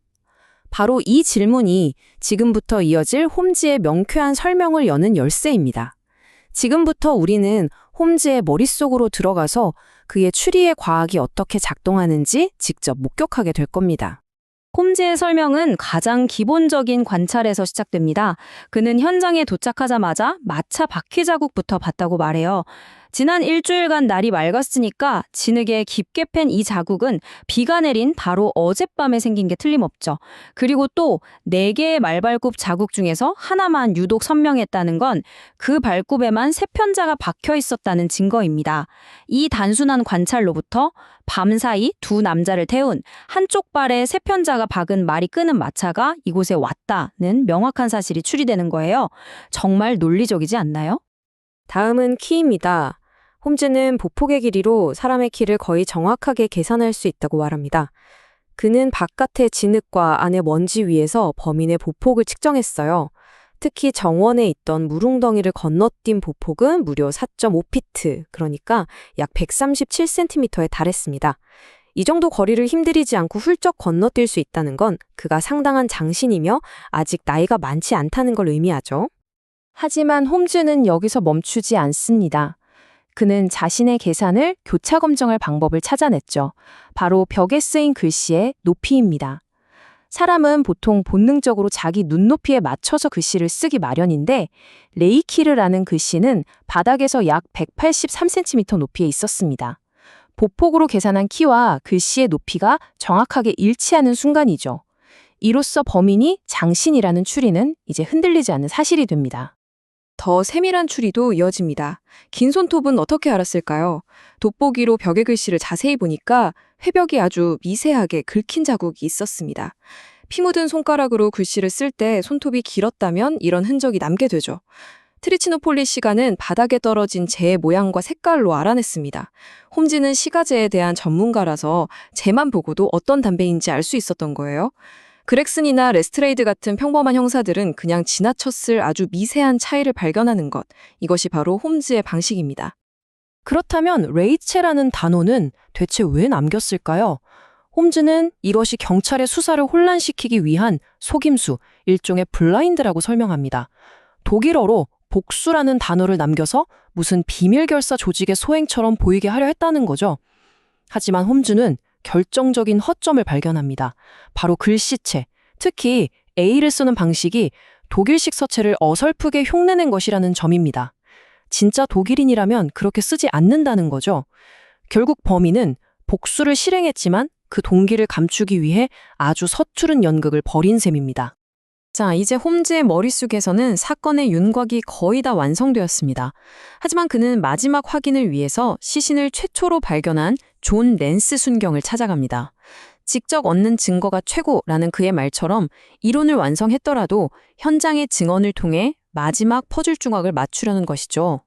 바로 이 질문이 지금부터 이어질 홈즈의 명쾌한 설명을 여는 열쇠입니다. 지금부터 우리는 홈즈의 머릿속으로 들어가서 그의 추리의 과학이 어떻게 작동하는지 직접 목격하게 될 겁니다. 홈즈의 설명은 가장 기본적인 관찰에서 시작됩니다. 그는 현장에 도착하자마자 마차 바퀴 자국부터 봤다고 말해요. 지난 일주일간 날이 맑았으니까 진흙에 깊게 팬 이 자국은 비가 내린 바로 어젯밤에 생긴 게 틀림없죠. 그리고 또 4개의 말발굽 자국 중에서 하나만 유독 선명했다는 건 그 발굽에만 세편자가 박혀 있었다는 증거입니다. 이 단순한 관찰로부터 밤사이 두 남자를 태운 한쪽 발에 세편자가 박은 말이 끄는 마차가 이곳에 왔다는 명확한 사실이 추리되는 거예요. 정말 논리적이지 않나요? 다음은 키입니다. 홈즈는 보폭의 길이로 사람의 키를 거의 정확하게 계산할 수 있다고 말합니다. 그는 바깥의 진흙과 안의 먼지 위에서 범인의 보폭을 측정했어요. 특히 정원에 있던 물웅덩이를 건너뛴 보폭은 무려 4.5피트, 그러니까 약 137cm에 달했습니다. 이 정도 거리를 힘들이지 않고 훌쩍 건너뛸 수 있다는 건 그가 상당한 장신이며 아직 나이가 많지 않다는 걸 의미하죠. 하지만 홈즈는 여기서 멈추지 않습니다. 그는 자신의 계산을 교차 검증할 방법을 찾아냈죠. 바로 벽에 쓰인 글씨의 높이입니다. 사람은 보통 본능적으로 자기 눈높이에 맞춰서 글씨를 쓰기 마련인데 레이키르라는 글씨는 바닥에서 약 183cm 높이에 있었습니다. 보폭으로 계산한 키와 글씨의 높이가 정확하게 일치하는 순간이죠. 이로써 범인이 장신이라는 추리는 이제 흔들리지 않는 사실이 됩니다. 더 세밀한 추리도 이어집니다. 긴 손톱은 어떻게 알았을까요? 돋보기로 벽의 글씨를 자세히 보니까 회벽이 아주 미세하게 긁힌 자국이 있었습니다. 피 묻은 손가락으로 글씨를 쓸 때 손톱이 길었다면 이런 흔적이 남게 되죠. 트리치노폴리 시가는 바닥에 떨어진 재의 모양과 색깔로 알아냈습니다. 홈즈는 시가재에 대한 전문가라서 재만 보고도 어떤 담배인지 알 수 있었던 거예요. 그렉슨이나 레스트레이드 같은 평범한 형사들은 그냥 지나쳤을 아주 미세한 차이를 발견하는 것, 이것이 바로 홈즈의 방식입니다. 그렇다면 레이체라는 단어는 대체 왜 남겼을까요? 홈즈는 이것이 경찰의 수사를 혼란시키기 위한 속임수, 일종의 블라인드라고 설명합니다. 독일어로 복수라는 단어를 남겨서 무슨 비밀결사 조직의 소행처럼 보이게 하려 했다는 거죠. 하지만 홈즈는 결정적인 허점을 발견합니다. 바로 글씨체, 특히 A를 쓰는 방식이 독일식 서체를 어설프게 흉내낸 것이라는 점입니다. 진짜 독일인이라면 그렇게 쓰지 않는다는 거죠. 결국 범인은 복수를 실행했지만 그 동기를 감추기 위해 아주 서투른 연극을 벌인 셈입니다. 자, 이제 홈즈의 머릿속에서는 사건의 윤곽이 거의 다 완성되었습니다. 하지만 그는 마지막 확인을 위해서 시신을 최초로 발견한 존 랜스 순경을 찾아갑니다. 직접 얻는 증거가 최고라는 그의 말처럼 이론을 완성했더라도 현장의 증언을 통해 마지막 퍼즐 조각을 맞추려는 것이죠.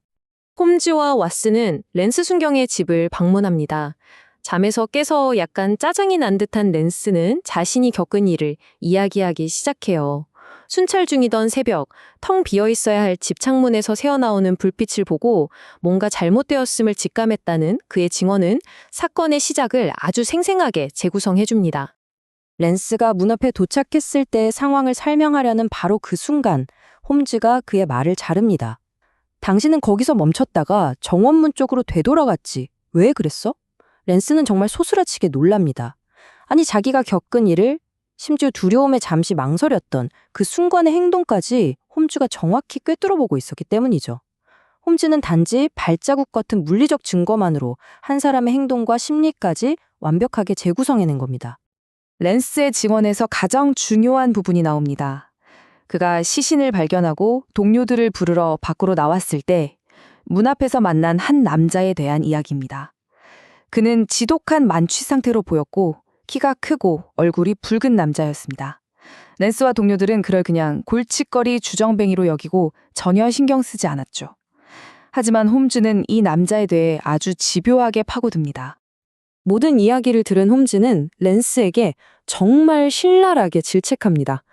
홈즈와 왓슨은 랜스 순경의 집을 방문합니다. 잠에서 깨서 약간 짜증이 난 듯한 랜스는 자신이 겪은 일을 이야기하기 시작해요. 순찰 중이던 새벽, 텅 비어 있어야 할 집 창문에서 새어나오는 불빛을 보고 뭔가 잘못되었음을 직감했다는 그의 증언은 사건의 시작을 아주 생생하게 재구성해줍니다. 랜스가 문 앞에 도착했을 때의 상황을 설명하려는 바로 그 순간, 홈즈가 그의 말을 자릅니다. 당신은 거기서 멈췄다가 정원문 쪽으로 되돌아갔지. 왜 그랬어? 랜스는 정말 소스라치게 놀랍니다. 아니, 자기가 겪은 일을, 심지어 두려움에 잠시 망설였던 그 순간의 행동까지 홈즈가 정확히 꿰뚫어보고 있었기 때문이죠. 홈즈는 단지 발자국 같은 물리적 증거만으로 한 사람의 행동과 심리까지 완벽하게 재구성해낸 겁니다. 랜스의 증언에서 가장 중요한 부분이 나옵니다. 그가 시신을 발견하고 동료들을 부르러 밖으로 나왔을 때 문 앞에서 만난 한 남자에 대한 이야기입니다. 그는 지독한 만취 상태로 보였고 키가 크고 얼굴이 붉은 남자였습니다. 랜스와 동료들은 그를 그냥 골칫거리 주정뱅이로 여기고 전혀 신경 쓰지 않았죠. 하지만 홈즈는 이 남자에 대해 아주 집요하게 파고듭니다. 모든 이야기를 들은 홈즈는 랜스에게 정말 신랄하게 질책합니다.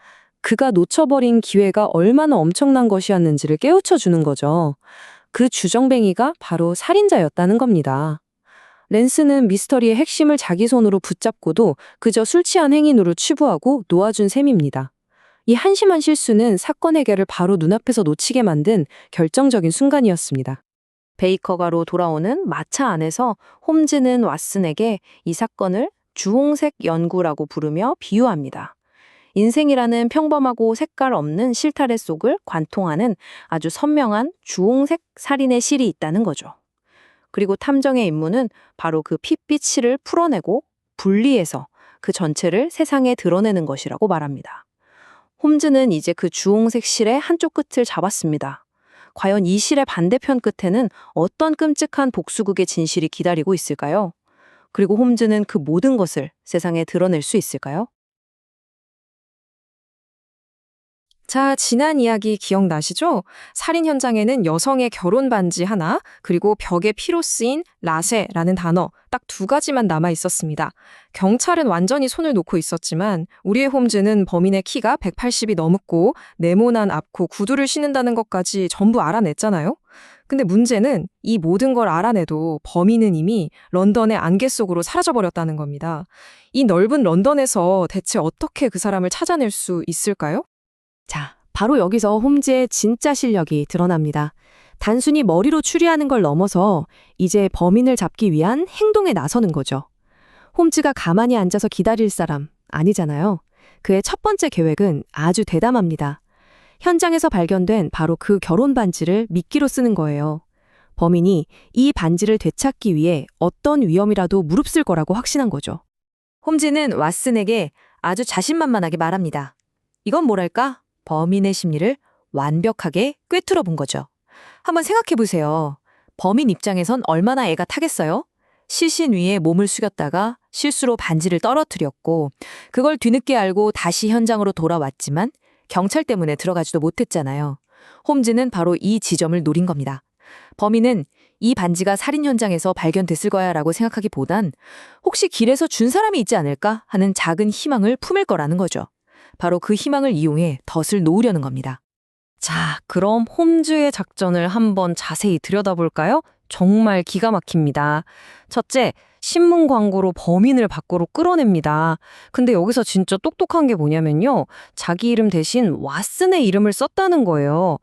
그가 놓쳐버린 기회가 얼마나 엄청난 것이었는지를 깨우쳐 주는 거죠. 그 주정뱅이가 바로 살인자였다는 겁니다. 랜스는 미스터리의 핵심을 자기 손으로 붙잡고도 그저 술 취한 행인으로 치부하고 놓아준 셈입니다. 이 한심한 실수는 사건 해결을 바로 눈앞에서 놓치게 만든 결정적인 순간이었습니다. 베이커가로 돌아오는 마차 안에서 홈즈는 왓슨에게 이 사건을 주홍색 연구라고 부르며 비유합니다. 인생이라는 평범하고 색깔 없는 실타래 속을 관통하는 아주 선명한 주홍색 살인의 실이 있다는 거죠. 그리고 탐정의 임무는 바로 그 핏빛 실을 풀어내고 분리해서 그 전체를 세상에 드러내는 것이라고 말합니다. 홈즈는 이제 그 주홍색 실의 한쪽 끝을 잡았습니다. 과연 이 실의 반대편 끝에는 어떤 끔찍한 복수극의 진실이 기다리고 있을까요? 그리고 홈즈는 그 모든 것을 세상에 드러낼 수 있을까요? 자, 지난 이야기 기억나시죠? 살인 현장에는 여성의 결혼 반지 하나, 그리고 벽에 피로 쓰인 라세라는 단어 딱 두 가지만 남아 있었습니다. 경찰은 완전히 손을 놓고 있었지만 우리의 홈즈는 범인의 키가 180이 넘었고 네모난 앞코 구두를 신는다는 것까지 전부 알아냈잖아요. 근데 문제는 이 모든 걸 알아내도 범인은 이미 런던의 안개 속으로 사라져버렸다는 겁니다. 이 넓은 런던에서 대체 어떻게 그 사람을 찾아낼 수 있을까요? 자, 바로 여기서 홈즈의 진짜 실력이 드러납니다. 단순히 머리로 추리하는 걸 넘어서 이제 범인을 잡기 위한 행동에 나서는 거죠. 홈즈가 가만히 앉아서 기다릴 사람 아니잖아요. 그의 첫 번째 계획은 아주 대담합니다. 현장에서 발견된 바로 그 결혼 반지를 미끼로 쓰는 거예요. 범인이 이 반지를 되찾기 위해 어떤 위험이라도 무릅쓸 거라고 확신한 거죠. 홈즈는 왓슨에게 아주 자신만만하게 말합니다. 이건 뭐랄까? 범인의 심리를 완벽하게 꿰뚫어 본 거죠. 한번 생각해 보세요. 범인 입장에선 얼마나 애가 타겠어요? 실신 위에 몸을 숙였다가 실수로 반지를 떨어뜨렸고 그걸 뒤늦게 알고 다시 현장으로 돌아왔지만 경찰 때문에 들어가지도 못했잖아요. 홈즈는 바로 이 지점을 노린 겁니다. 범인은 이 반지가 살인 현장에서 발견됐을 거야 라고 생각하기보단 혹시 길에서 준 사람이 있지 않을까 하는 작은 희망을 품을 거라는 거죠. 바로 그 희망을 이용해 덫을 놓으려는 겁니다. 자, 그럼 홈즈의 작전을 한번 자세히 들여다볼까요? 정말 기가 막힙니다. 첫째, 신문 광고로 범인을 밖으로 끌어냅니다. 근데 여기서 진짜 똑똑한 게 뭐냐면요. 자기 이름 대신 왓슨의 이름을 썼다는 거예요.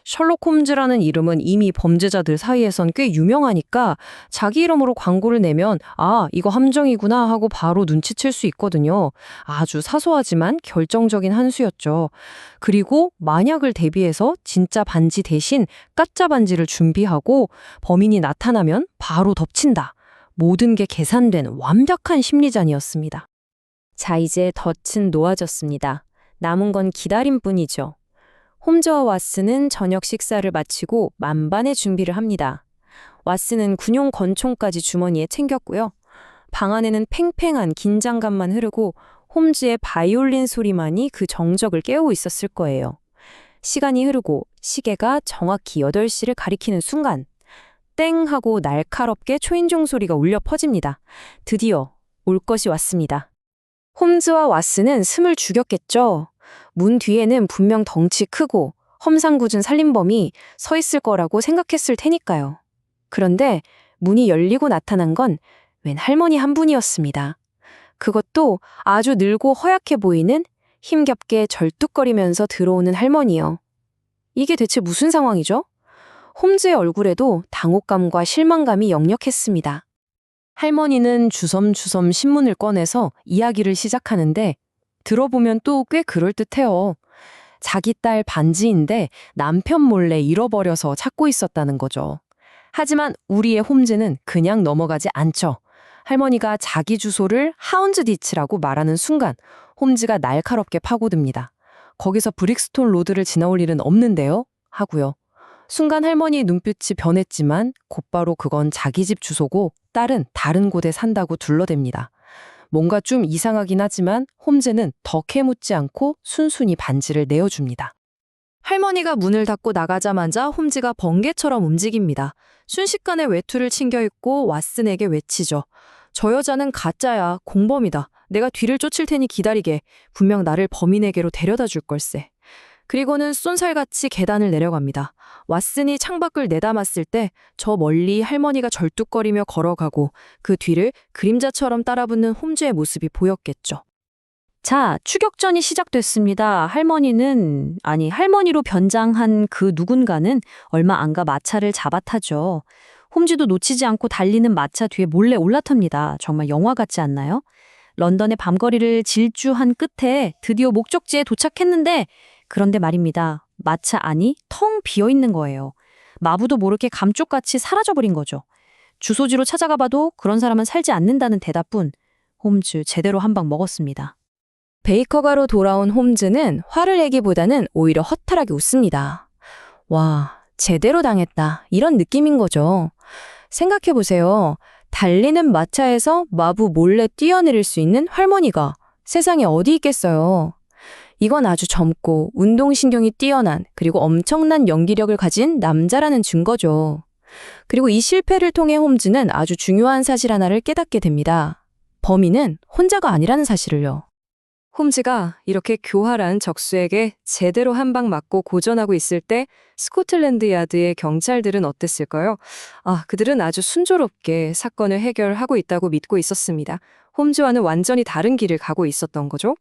셜록 홈즈라는 이름은 이미 범죄자들 사이에선 꽤 유명하니까 자기 이름으로 광고를 내면 아, 이거 함정이구나 하고 바로 눈치챌 수 있거든요. 아주 사소하지만 결정적인 한 수였죠. 그리고 만약을 대비해서 진짜 반지 대신 가짜 반지를 준비하고 범인이 나타나면 바로 덮친다. 모든 게 계산된 완벽한 심리전이었습니다. 자, 이제 덫은 놓아졌습니다. 남은 건 기다림뿐이죠. 홈즈와 왓슨은 저녁 식사를 마치고 만반의 준비를 합니다. 왓슨은 군용 권총까지 주머니에 챙겼고요. 방 안에는 팽팽한 긴장감만 흐르고 홈즈의 바이올린 소리만이 그 정적을 깨우고 있었을 거예요. 시간이 흐르고 시계가 정확히 8시를 가리키는 순간 땡 하고 날카롭게 초인종 소리가 울려 퍼집니다. 드디어 올 것이 왔습니다. 홈즈와 왓슨은 숨을 죽였겠죠. 문 뒤에는 분명 덩치 크고 험상궂은 살인범이 서 있을 거라고 생각했을 테니까요. 그런데 문이 열리고 나타난 건 웬 할머니 한 분이었습니다. 그것도 아주 늙고 허약해 보이는 힘겹게 절뚝거리면서 들어오는 할머니요. 이게 대체 무슨 상황이죠? 홈즈의 얼굴에도 당혹감과 실망감이 역력했습니다. 할머니는 주섬주섬 신문을 꺼내서 이야기를 시작하는데 들어보면 또 꽤 그럴듯해요. 자기 딸 반지인데 남편 몰래 잃어버려서 찾고 있었다는 거죠. 하지만 우리의 홈즈는 그냥 넘어가지 않죠. 할머니가 자기 주소를 하운즈디치라고 말하는 순간 홈즈가 날카롭게 파고듭니다. 거기서 브릭스톤 로드를 지나올 일은 없는데요? 하고요. 순간 할머니 눈빛이 변했지만 곧바로 그건 자기 집 주소고 딸은 다른 곳에 산다고 둘러댑니다. 뭔가 좀 이상하긴 하지만 홈즈는 더 캐묻지 않고 순순히 반지를 내어줍니다. 할머니가 문을 닫고 나가자마자 홈즈가 번개처럼 움직입니다. 순식간에 외투를 챙겨 입고 왓슨에게 외치죠. 저 여자는 가짜야, 공범이다. 내가 뒤를 쫓을 테니 기다리게. 분명 나를 범인에게로 데려다 줄 걸세. 그리고는 쏜살같이 계단을 내려갑니다. 왓슨이 창밖을 내다봤을 때 저 멀리 할머니가 절뚝거리며 걸어가고 그 뒤를 그림자처럼 따라붙는 홈즈의 모습이 보였겠죠. 자, 추격전이 시작됐습니다. 할머니로 변장한 그 누군가는 얼마 안 가 마차를 잡아타죠. 홈즈도 놓치지 않고 달리는 마차 뒤에 몰래 올라탑니다. 정말 영화 같지 않나요? 런던의 밤거리를 질주한 끝에 드디어 목적지에 도착했는데 그런데 말입니다. 마차 안이 텅 비어 있는 거예요. 마부도 모르게 감쪽같이 사라져버린 거죠. 주소지로 찾아가 봐도 그런 사람은 살지 않는다는 대답뿐. 홈즈 제대로 한 방 먹었습니다. 베이커가로 돌아온 홈즈는 화를 내기보다는 오히려 허탈하게 웃습니다. 와, 제대로 당했다. 이런 느낌인 거죠. 생각해보세요. 달리는 마차에서 마부 몰래 뛰어내릴 수 있는 할머니가 세상에 어디 있겠어요. 이건 아주 젊고 운동신경이 뛰어난 그리고 엄청난 연기력을 가진 남자라는 증거죠. 그리고 이 실패를 통해 홈즈는 아주 중요한 사실 하나를 깨닫게 됩니다. 범인은 혼자가 아니라는 사실을요. 홈즈가 이렇게 교활한 적수에게 제대로 한 방 맞고 고전하고 있을 때 스코틀랜드 야드의 경찰들은 어땠을까요? 그들은 아주 순조롭게 사건을 해결하고 있다고 믿고 있었습니다. 홈즈와는 완전히 다른 길을 가고 있었던 거죠.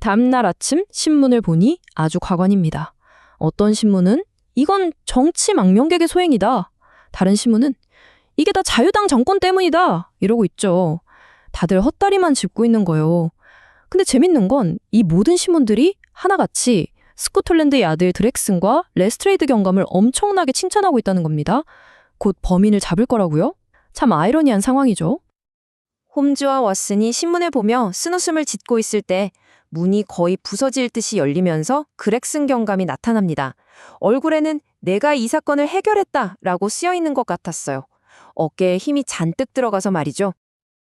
다음날 아침 신문을 보니 아주 과관입니다. 어떤 신문은 이건 정치 망명객의 소행이다. 다른 신문은 이게 다 자유당 정권 때문이다. 이러고 있죠. 다들 헛다리만 짚고 있는 거예요. 근데 재밌는 건 이 모든 신문들이 하나같이 스코틀랜드 야드의 드렉슨과 레스트레이드 경감을 엄청나게 칭찬하고 있다는 겁니다. 곧 범인을 잡을 거라고요? 참 아이러니한 상황이죠. 홈즈와 왓슨이 신문을 보며 쓴웃음을 짓고 있을 때 문이 거의 부서질 듯이 열리면서 그렉슨 경감이 나타납니다. 얼굴에는 내가 이 사건을 해결했다라고 쓰여있는 것 같았어요. 어깨에 힘이 잔뜩 들어가서 말이죠.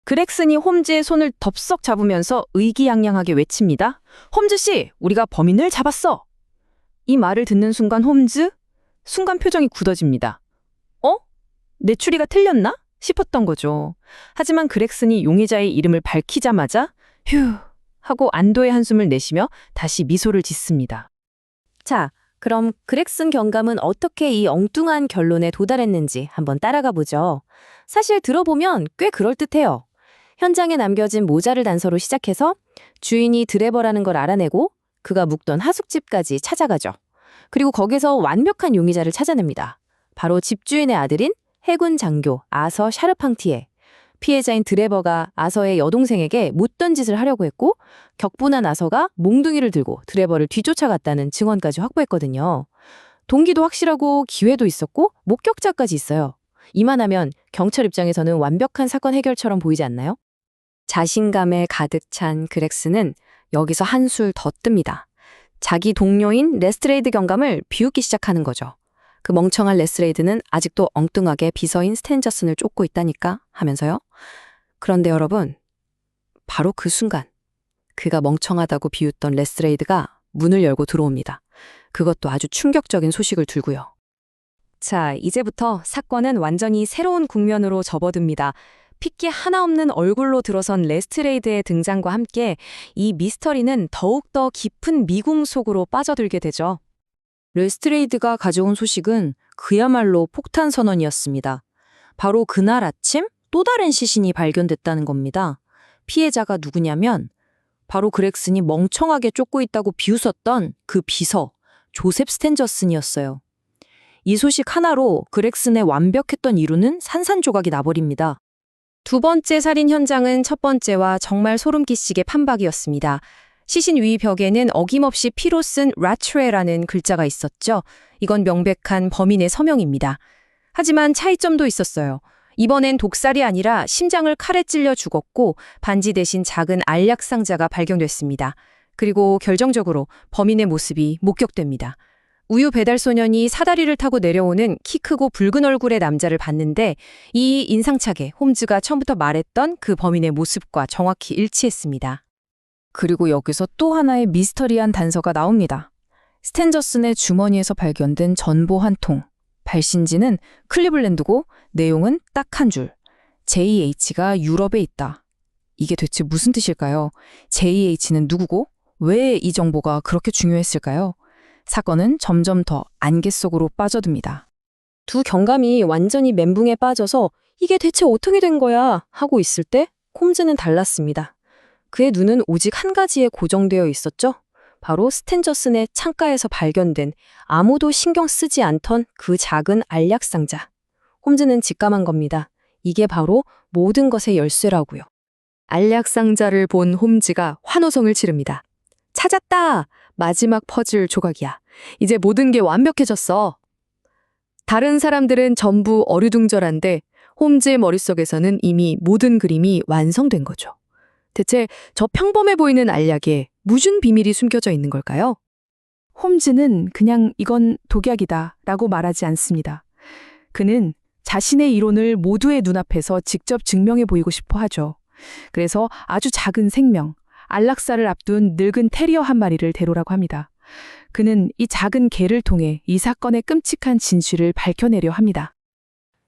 그렉슨이 홈즈의 손을 덥석 잡으면서 의기양양하게 외칩니다. 홈즈 씨, 우리가 범인을 잡았어. 이 말을 듣는 순간 순간 표정이 굳어집니다. 내 추리가 틀렸나? 싶었던 거죠. 하지만 그렉슨이 용의자의 이름을 밝히자마자 휴 하고 안도의 한숨을 내쉬며 다시 미소를 짓습니다. 자, 그럼 그렉슨 경감은 어떻게 이 엉뚱한 결론에 도달했는지 한번 따라가 보죠. 사실 들어보면 꽤 그럴듯해요. 현장에 남겨진 모자를 단서로 시작해서 주인이 드레버라는 걸 알아내고 그가 묵던 하숙집까지 찾아가죠. 그리고 거기서 완벽한 용의자를 찾아냅니다. 바로 집주인의 아들인 해군 장교 아서 샤르팡티에. 피해자인 드레버가 아서의 여동생에게 못된 짓을 하려고 했고 격분한 아서가 몽둥이를 들고 드레버를 뒤쫓아갔다는 증언까지 확보했거든요. 동기도 확실하고 기회도 있었고 목격자까지 있어요. 이만하면 경찰 입장에서는 완벽한 사건 해결처럼 보이지 않나요? 자신감에 가득 찬 그렉스는 여기서 한술 더 뜹니다. 자기 동료인 레스트레이드 경감을 비웃기 시작하는 거죠. 그 멍청한 레스트레이드는 아직도 엉뚱하게 비서인 스탠저슨을 쫓고 있다니까 하면서요. 그런데 여러분, 바로 그 순간 그가 멍청하다고 비웃던 레스트레이드가 문을 열고 들어옵니다. 그것도 아주 충격적인 소식을 들고요. 자, 이제부터 사건은 완전히 새로운 국면으로 접어듭니다. 핏기 하나 없는 얼굴로 들어선 레스트레이드의 등장과 함께 이 미스터리는 더욱더 깊은 미궁 속으로 빠져들게 되죠. 레스트레이드가 가져온 소식은 그야말로 폭탄 선언이었습니다. 바로 그날 아침 또 다른 시신이 발견됐다는 겁니다. 피해자가 누구냐면 바로 그렉슨이 멍청하게 쫓고 있다고 비웃었던 그 비서 조셉 스탠저슨이었어요. 이 소식 하나로 그렉슨의 완벽했던 이루는 산산조각이 나버립니다. 두 번째 살인 현장은 첫 번째와 정말 소름 끼치게 판박이었습니다. 시신 위 벽에는 어김없이 피로 쓴 라트레라는 글자가 있었죠. 이건 명백한 범인의 서명입니다. 하지만 차이점도 있었어요. 이번엔 독살이 아니라 심장을 칼에 찔려 죽었고 반지 대신 작은 알약 상자가 발견됐습니다. 그리고 결정적으로 범인의 모습이 목격됩니다. 우유 배달 소년이 사다리를 타고 내려오는 키 크고 붉은 얼굴의 남자를 봤는데 이 인상착에 홈즈가 처음부터 말했던 그 범인의 모습과 정확히 일치했습니다. 그리고 여기서 또 하나의 미스터리한 단서가 나옵니다. 스탠저슨의 주머니에서 발견된 전보 한 통. 발신지는 클리블랜드고 내용은 딱 한 줄. JH가 유럽에 있다. 이게 대체 무슨 뜻일까요? JH는 누구고? 왜 이 정보가 그렇게 중요했을까요? 사건은 점점 더 안개 속으로 빠져듭니다. 두 경감이 완전히 멘붕에 빠져서 이게 대체 어떻게 된 거야 하고 있을 때 홈즈는 달랐습니다. 그의 눈은 오직 한 가지에 고정되어 있었죠. 바로 스탠저슨의 창가에서 발견된 아무도 신경 쓰지 않던 그 작은 알약 상자. 홈즈는 직감한 겁니다. 이게 바로 모든 것의 열쇠라고요. 알약 상자를 본 홈즈가 환호성을 지릅니다. 찾았다! 마지막 퍼즐 조각이야. 이제 모든 게 완벽해졌어. 다른 사람들은 전부 어리둥절한데 홈즈의 머릿속에서는 이미 모든 그림이 완성된 거죠. 대체 저 평범해 보이는 알약에 무슨 비밀이 숨겨져 있는 걸까요? 홈즈는 그냥 이건 독약이다 라고 말하지 않습니다. 그는 자신의 이론을 모두의 눈앞에서 직접 증명해 보이고 싶어 하죠. 그래서 아주 작은 생명, 안락사를 앞둔 늙은 테리어 한 마리를 데려오라고 합니다. 그는 이 작은 개를 통해 이 사건의 끔찍한 진실을 밝혀내려 합니다.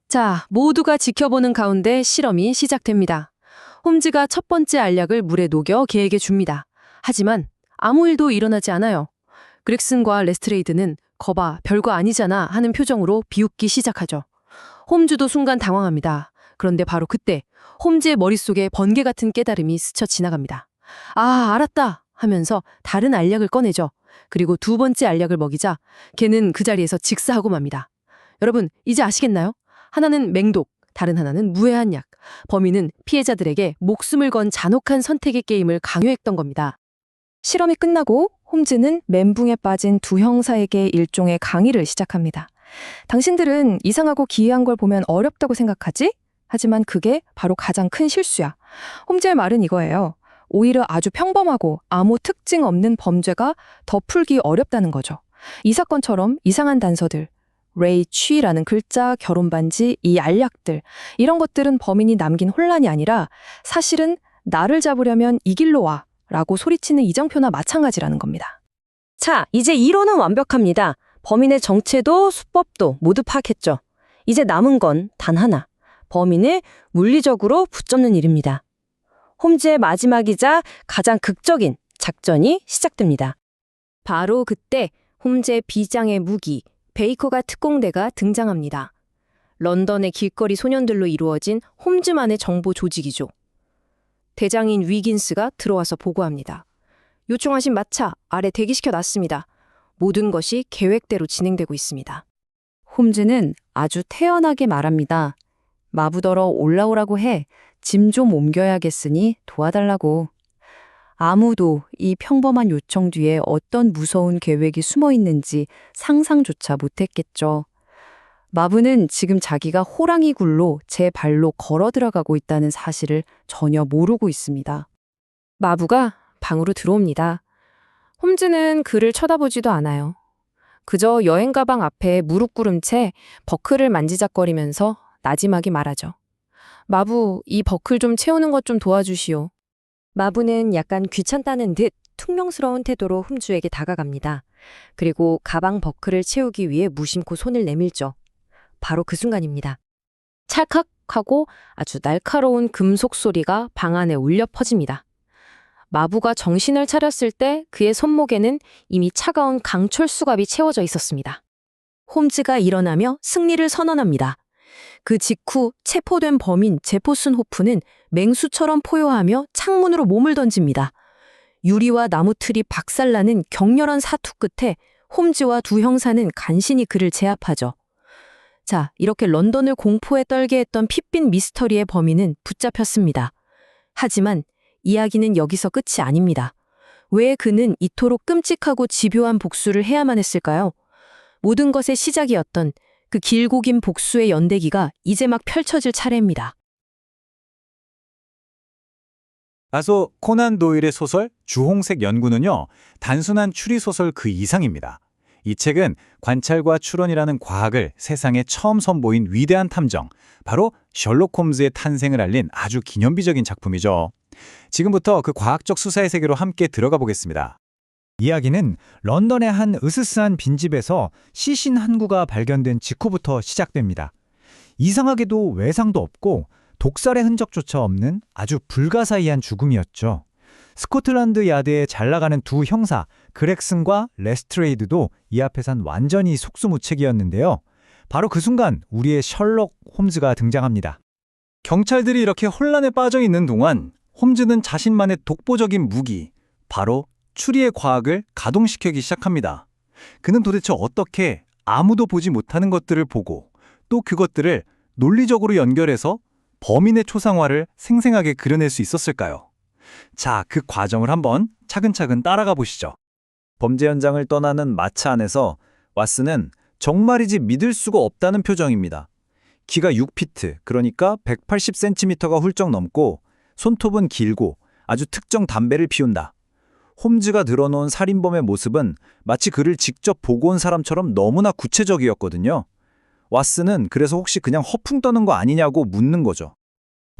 자, 모두가 지켜보는 가운데 실험이 시작됩니다. 홈즈가 첫 번째 알약을 물에 녹여 개에게 줍니다. 하지만 아무 일도 일어나지 않아요. 그렉슨과 레스트레이드는 거봐, 별거 아니잖아 하는 표정으로 비웃기 시작하죠. 홈즈도 순간 당황합니다. 그런데 바로 그때 홈즈의 머릿속에 번개 같은 깨달음이 스쳐 지나갑니다. 아, 알았다 하면서 다른 알약을 꺼내죠. 그리고 두 번째 알약을 먹이자 걔는 그 자리에서 직사하고 맙니다. 여러분, 이제 아시겠나요? 하나는 맹독, 다른 하나는 무해한 약. 범인은 피해자들에게 목숨을 건 잔혹한 선택의 게임을 강요했던 겁니다. 실험이 끝나고 홈즈는 멘붕에 빠진 두 형사에게 일종의 강의를 시작합니다. 당신들은 이상하고 기이한 걸 보면 어렵다고 생각하지? 하지만 그게 바로 가장 큰 실수야. 홈즈의 말은 이거예요. 오히려 아주 평범하고 아무 특징 없는 범죄가 더 풀기 어렵다는 거죠. 이 사건처럼 이상한 단서들, 레이 취라는 글자, 결혼 반지, 이 알약들, 이런 것들은 범인이 남긴 혼란이 아니라 사실은 나를 잡으려면 이 길로 와 라고 소리치는 이정표나 마찬가지라는 겁니다. 자, 이제 이론은 완벽합니다. 범인의 정체도 수법도 모두 파악했죠. 이제 남은 건 단 하나. 범인을 물리적으로 붙잡는 일입니다. 홈즈의 마지막이자 가장 극적인 작전이 시작됩니다. 바로 그때 홈즈의 비장의 무기, 베이커가 특공대가 등장합니다. 런던의 길거리 소년들로 이루어진 홈즈만의 정보 조직이죠. 대장인 위긴스가 들어와서 보고합니다. 요청하신 마차 아래 대기시켜 놨습니다. 모든 것이 계획대로 진행되고 있습니다. 홈즈는 아주 태연하게 말합니다. 마부더러 올라오라고 해. 짐 좀 옮겨야겠으니 도와달라고. 아무도 이 평범한 요청 뒤에 어떤 무서운 계획이 숨어 있는지 상상조차 못했겠죠. 마부는 지금 자기가 호랑이 굴로 제 발로 걸어 들어가고 있다는 사실을 전혀 모르고 있습니다. 마부가 방으로 들어옵니다. 홈즈는 그를 쳐다보지도 않아요. 그저 여행 가방 앞에 무릎 꿇은 채 버클을 만지작거리면서 나지막이 말하죠. 마부, 이 버클 좀 채우는 것 좀 도와주시오. 마부는 약간 귀찮다는 듯 퉁명스러운 태도로 홈즈에게 다가갑니다. 그리고 가방 버클을 채우기 위해 무심코 손을 내밀죠. 바로 그 순간입니다. 찰칵 하고 아주 날카로운 금속 소리가 방 안에 울려 퍼집니다. 마부가 정신을 차렸을 때 그의 손목에는 이미 차가운 강철 수갑이 채워져 있었습니다. 홈즈가 일어나며 승리를 선언합니다. 그 직후 체포된 범인 제포슨 호프는 맹수처럼 포효하며 창문으로 몸을 던집니다. 유리와 나무 틀이 박살나는 격렬한 사투 끝에 홈즈와 두 형사는 간신히 그를 제압하죠. 자, 이렇게 런던을 공포에 떨게 했던 핏빛 미스터리의 범인은 붙잡혔습니다. 하지만 이야기는 여기서 끝이 아닙니다. 왜 그는 이토록 끔찍하고 집요한 복수를 해야만 했을까요? 모든 것의 시작이었던 그 길고 긴 복수의 연대기가 이제 막 펼쳐질 차례입니다. 아소 코난 도일의 소설 주홍색 연구는요, 단순한 추리소설 그 이상입니다. 이 책은 관찰과 추론이라는 과학을 세상에 처음 선보인 위대한 탐정, 바로 셜록 홈즈의 탄생을 알린 아주 기념비적인 작품이죠. 지금부터 그 과학적 수사의 세계로 함께 들어가 보겠습니다. 이야기는 런던의 한 으스스한 빈집에서 시신 한 구가 발견된 직후부터 시작됩니다. 이상하게도 외상도 없고 독살의 흔적조차 없는 아주 불가사의한 죽음이었죠. 스코틀랜드 야드에 잘 나가는 두 형사, 그렉슨과 레스트레이드도 이 앞에선 완전히 속수무책이었는데요. 바로 그 순간 우리의 셜록 홈즈가 등장합니다. 경찰들이 이렇게 혼란에 빠져 있는 동안 홈즈는 자신만의 독보적인 무기, 바로 추리의 과학을 가동시키기 시작합니다. 그는 도대체 어떻게 아무도 보지 못하는 것들을 보고 또 그것들을 논리적으로 연결해서 범인의 초상화를 생생하게 그려낼 수 있었을까요? 자, 그 과정을 한번 차근차근 따라가 보시죠. 범죄 현장을 떠나는 마차 안에서 왓슨은 정말이지 믿을 수가 없다는 표정입니다. 키가 6피트, 그러니까 180cm가 훌쩍 넘고 손톱은 길고 아주 특정 담배를 피운다. 홈즈가 늘어놓은 살인범의 모습은 마치 그를 직접 보고 온 사람처럼 너무나 구체적이었거든요. 왓슨은 그래서 혹시 그냥 허풍 떠는 거 아니냐고 묻는 거죠.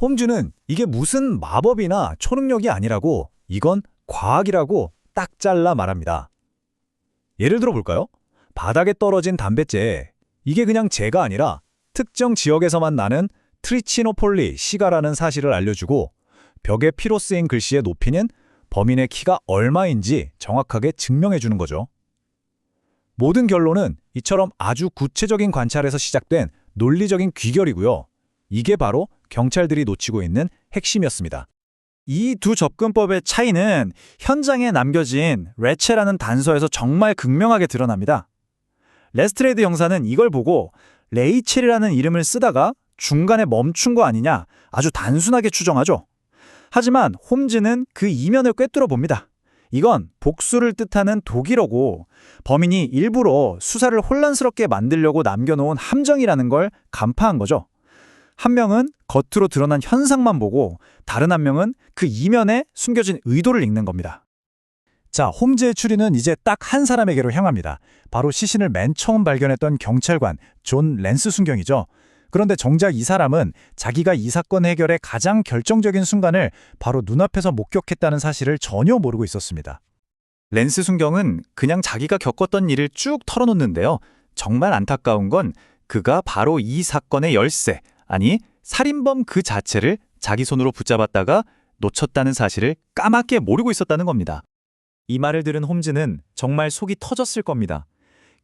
홈즈는 이게 무슨 마법이나 초능력이 아니라고, 이건 과학이라고 딱 잘라 말합니다. 예를 들어 볼까요? 바닥에 떨어진 담뱃재, 이게 그냥 재가 아니라 특정 지역에서만 나는 트리치노폴리 시가라는 사실을 알려주고, 벽에 피로 쓰인 글씨의 높이는 범인의 키가 얼마인지 정확하게 증명해주는 거죠. 모든 결론은 이처럼 아주 구체적인 관찰에서 시작된 논리적인 귀결이고요. 이게 바로 경찰들이 놓치고 있는 핵심이었습니다. 이 두 접근법의 차이는 현장에 남겨진 레체라는 단서에서 정말 극명하게 드러납니다. 레스트레이드 형사는 이걸 보고 레이첼이라는 이름을 쓰다가 중간에 멈춘 거 아니냐 아주 단순하게 추정하죠. 하지만 홈즈는 그 이면을 꿰뚫어 봅니다. 이건 복수를 뜻하는 독일어고 범인이 일부러 수사를 혼란스럽게 만들려고 남겨놓은 함정이라는 걸 간파한 거죠. 한 명은 겉으로 드러난 현상만 보고 다른 한 명은 그 이면에 숨겨진 의도를 읽는 겁니다. 자, 홈즈의 추리는 이제 딱 한 사람에게로 향합니다. 바로 시신을 맨 처음 발견했던 경찰관 존 랜스 순경이죠. 그런데 정작 이 사람은 자기가 이 사건 해결의 가장 결정적인 순간을 바로 눈앞에서 목격했다는 사실을 전혀 모르고 있었습니다. 랜스 순경은 그냥 자기가 겪었던 일을 쭉 털어놓는데요. 정말 안타까운 건 그가 바로 이 사건의 열쇠, 아니 살인범 그 자체를 자기 손으로 붙잡았다가 놓쳤다는 사실을 까맣게 모르고 있었다는 겁니다. 이 말을 들은 홈즈는 정말 속이 터졌을 겁니다.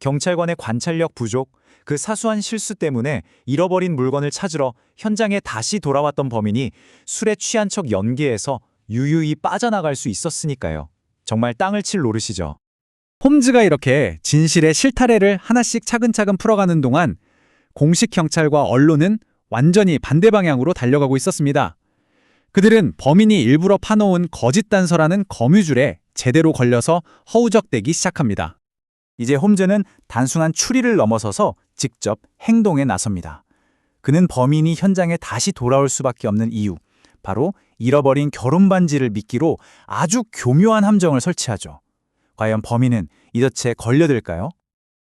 경찰관의 관찰력 부족, 그 사소한 실수 때문에 잃어버린 물건을 찾으러 현장에 다시 돌아왔던 범인이 술에 취한 척 연기해서 유유히 빠져나갈 수 있었으니까요. 정말 땅을 칠 노릇이죠. 홈즈가 이렇게 진실의 실타래를 하나씩 차근차근 풀어가는 동안 공식 경찰과 언론은 완전히 반대 방향으로 달려가고 있었습니다. 그들은 범인이 일부러 파놓은 거짓 단서라는 거미줄에 제대로 걸려서 허우적대기 시작합니다. 이제 홈즈는 단순한 추리를 넘어서서 직접 행동에 나섭니다. 그는 범인이 현장에 다시 돌아올 수밖에 없는 이유, 바로 잃어버린 결혼 반지를 미끼로 아주 교묘한 함정을 설치하죠. 과연 범인은 이 덫에 걸려들까요?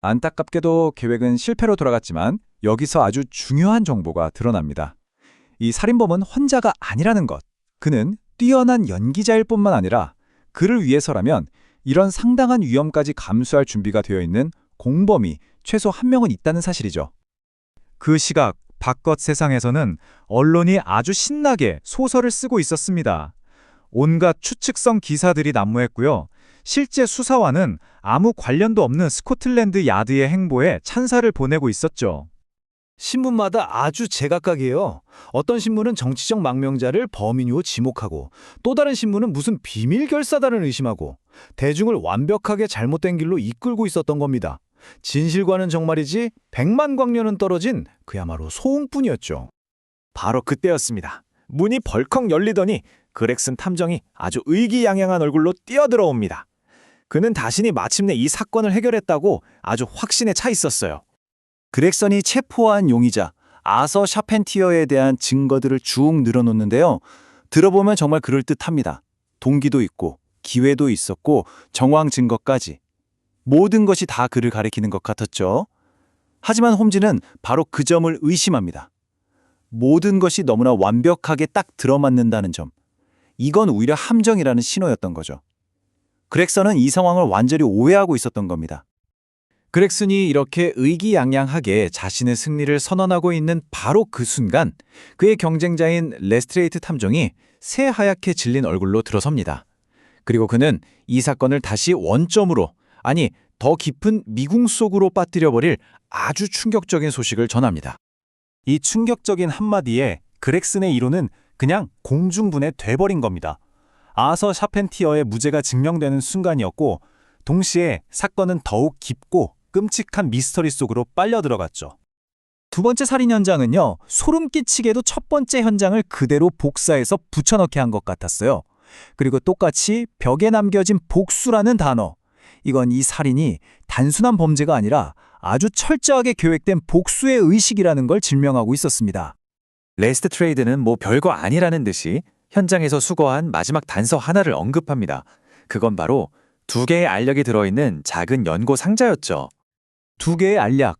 안타깝게도 계획은 실패로 돌아갔지만 여기서 아주 중요한 정보가 드러납니다. 이 살인범은 혼자가 아니라는 것. 그는 뛰어난 연기자일 뿐만 아니라 그를 위해서라면 이런 상당한 위험까지 감수할 준비가 되어 있는 공범이 최소 한 명은 있다는 사실이죠. 그 시각 바깥 세상에서는 언론이 아주 신나게 소설을 쓰고 있었습니다. 온갖 추측성 기사들이 난무했고요. 실제 수사와는 아무 관련도 없는 스코틀랜드 야드의 행보에 찬사를 보내고 있었죠. 신문마다 아주 제각각이에요. 어떤 신문은 정치적 망명자를 범인으로 지목하고 또 다른 신문은 무슨 비밀 결사단을 의심하고 대중을 완벽하게 잘못된 길로 이끌고 있었던 겁니다. 진실과는 정말이지 백만광년은 떨어진 그야말로 소음뿐이었죠. 바로 그때였습니다. 문이 벌컥 열리더니 그렉슨 탐정이 아주 의기양양한 얼굴로 뛰어들어옵니다. 그는 자신이 마침내 이 사건을 해결했다고 아주 확신에 차 있었어요. 그렉슨이 체포한 용의자 아서 샤펜티어에 대한 증거들을 쭉 늘어놓는데요. 들어보면 정말 그럴듯합니다. 동기도 있고 기회도 있었고 정황 증거까지. 모든 것이 다 그를 가리키는 것 같았죠. 하지만 홈즈는 바로 그 점을 의심합니다. 모든 것이 너무나 완벽하게 딱 들어맞는다는 점. 이건 오히려 함정이라는 신호였던 거죠. 그렉슨은 이 상황을 완전히 오해하고 있었던 겁니다. 그렉슨이 이렇게 의기양양하게 자신의 승리를 선언하고 있는 바로 그 순간 그의 경쟁자인 레스트레이트 탐정이 새하얗게 질린 얼굴로 들어섭니다. 그리고 그는 이 사건을 다시 원점으로, 아니 더 깊은 미궁 속으로 빠뜨려버릴 아주 충격적인 소식을 전합니다. 이 충격적인 한마디에 그렉슨의 이론은 그냥 공중분해 돼버린 겁니다. 아서 샤펜티어의 무죄가 증명되는 순간이었고 동시에 사건은 더욱 깊고 끔찍한 미스터리 속으로 빨려 들어갔죠. 두 번째 살인 현장은요, 소름 끼치게도 첫 번째 현장을 그대로 복사해서 붙여넣기 한 것 같았어요. 그리고 똑같이 벽에 남겨진 복수라는 단어. 이건 이 살인이 단순한 범죄가 아니라 아주 철저하게 계획된 복수의 의식이라는 걸 증명하고 있었습니다. 레스트 트레이드는 뭐 별거 아니라는 듯이 현장에서 수거한 마지막 단서 하나를 언급합니다. 그건 바로 2개의 알약이 들어있는 작은 연고 상자였죠. 2개의 알약.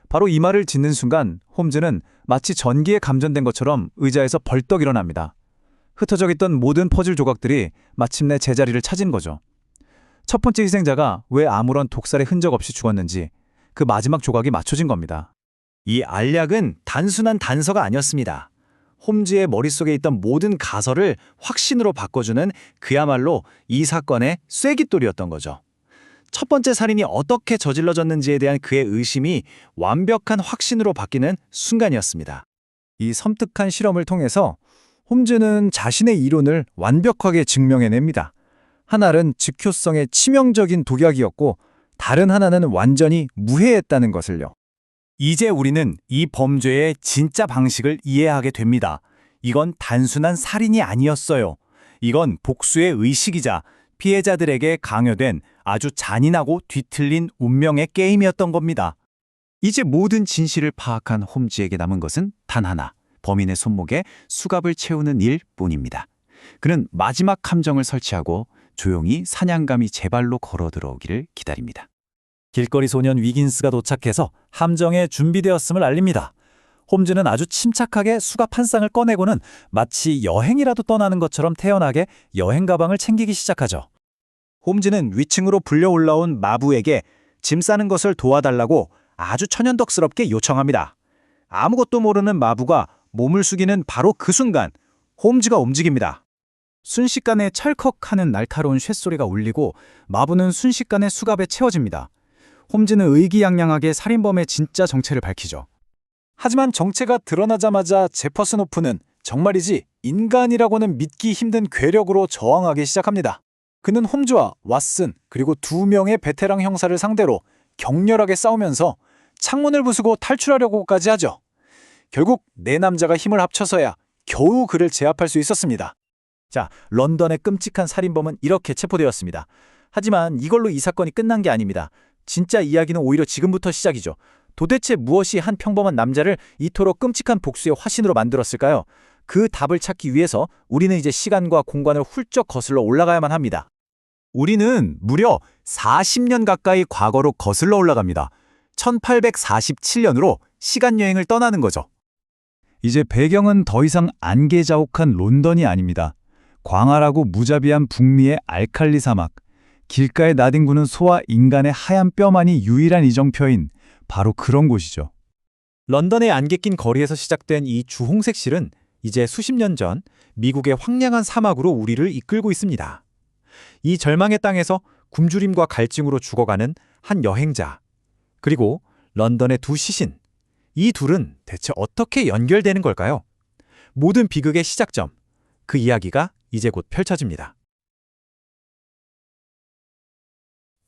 바로 이 말을 짓는 순간 홈즈는 마치 전기에 감전된 것처럼 의자에서 벌떡 일어납니다. 흩어져 있던 모든 퍼즐 조각들이 마침내 제자리를 찾은 거죠. 첫 번째 희생자가 왜 아무런 독살의 흔적 없이 죽었는지 그 마지막 조각이 맞춰진 겁니다. 이 알약은 단순한 단서가 아니었습니다. 홈즈의 머릿속에 있던 모든 가설을 확신으로 바꿔주는 그야말로 이 사건의 쐐기돌이었던 거죠. 첫 번째 살인이 어떻게 저질러졌는지에 대한 그의 의심이 완벽한 확신으로 바뀌는 순간이었습니다. 이 섬뜩한 실험을 통해서 홈즈는 자신의 이론을 완벽하게 증명해냅니다. 하나는 즉효성의 치명적인 독약이었고 다른 하나는 완전히 무해했다는 것을요. 이제 우리는 이 범죄의 진짜 방식을 이해하게 됩니다. 이건 단순한 살인이 아니었어요. 이건 복수의 의식이자 피해자들에게 강요된 아주 잔인하고 뒤틀린 운명의 게임이었던 겁니다. 이제 모든 진실을 파악한 홈즈에게 남은 것은 단 하나, 범인의 손목에 수갑을 채우는 일뿐입니다. 그는 마지막 함정을 설치하고 조용히 사냥감이 제 발로 걸어 들어오기를 기다립니다. 길거리 소년 위긴스가 도착해서 함정에 준비되었음을 알립니다. 홈즈는 아주 침착하게 수갑 한 쌍을 꺼내고는 마치 여행이라도 떠나는 것처럼 태연하게 여행 가방을 챙기기 시작하죠. 홈즈는 위층으로 불려 올라온 마부에게 짐 싸는 것을 도와달라고 아주 천연덕스럽게 요청합니다. 아무것도 모르는 마부가 몸을 숙이는 바로 그 순간 홈즈가 움직입니다. 순식간에 찰컥하는 날카로운 쇳소리가 울리고 마부는 순식간에 수갑에 채워집니다. 홈즈는 의기양양하게 살인범의 진짜 정체를 밝히죠. 하지만 정체가 드러나자마자 제퍼슨 호프는 정말이지 인간이라고는 믿기 힘든 괴력으로 저항하기 시작합니다. 그는 홈즈와 왓슨 그리고 2명의 베테랑 형사를 상대로 격렬하게 싸우면서 창문을 부수고 탈출하려고까지 하죠. 결국 4남자가 힘을 합쳐서야 겨우 그를 제압할 수 있었습니다. 자, 런던의 끔찍한 살인범은 이렇게 체포되었습니다. 하지만 이걸로 이 사건이 끝난 게 아닙니다. 진짜 이야기는 오히려 지금부터 시작이죠. 도대체 무엇이 한 평범한 남자를 이토록 끔찍한 복수의 화신으로 만들었을까요? 그 답을 찾기 위해서 우리는 이제 시간과 공간을 훌쩍 거슬러 올라가야만 합니다. 우리는 무려 40년 가까이 과거로 거슬러 올라갑니다. 1847년으로 시간여행을 떠나는 거죠. 이제 배경은 더 이상 안개자욱한 론던이 아닙니다. 광활하고 무자비한 북미의 알칼리 사막, 길가에 나뒹구는 소와 인간의 하얀 뼈만이 유일한 이정표인 바로 그런 곳이죠. 런던의 안개 낀 거리에서 시작된 이 주홍색 실은 이제 수십 년 전 미국의 황량한 사막으로 우리를 이끌고 있습니다. 이 절망의 땅에서 굶주림과 갈증으로 죽어가는 한 여행자, 그리고 런던의 2 시신, 이 둘은 대체 어떻게 연결되는 걸까요? 모든 비극의 시작점, 그 이야기가 이제 곧 펼쳐집니다.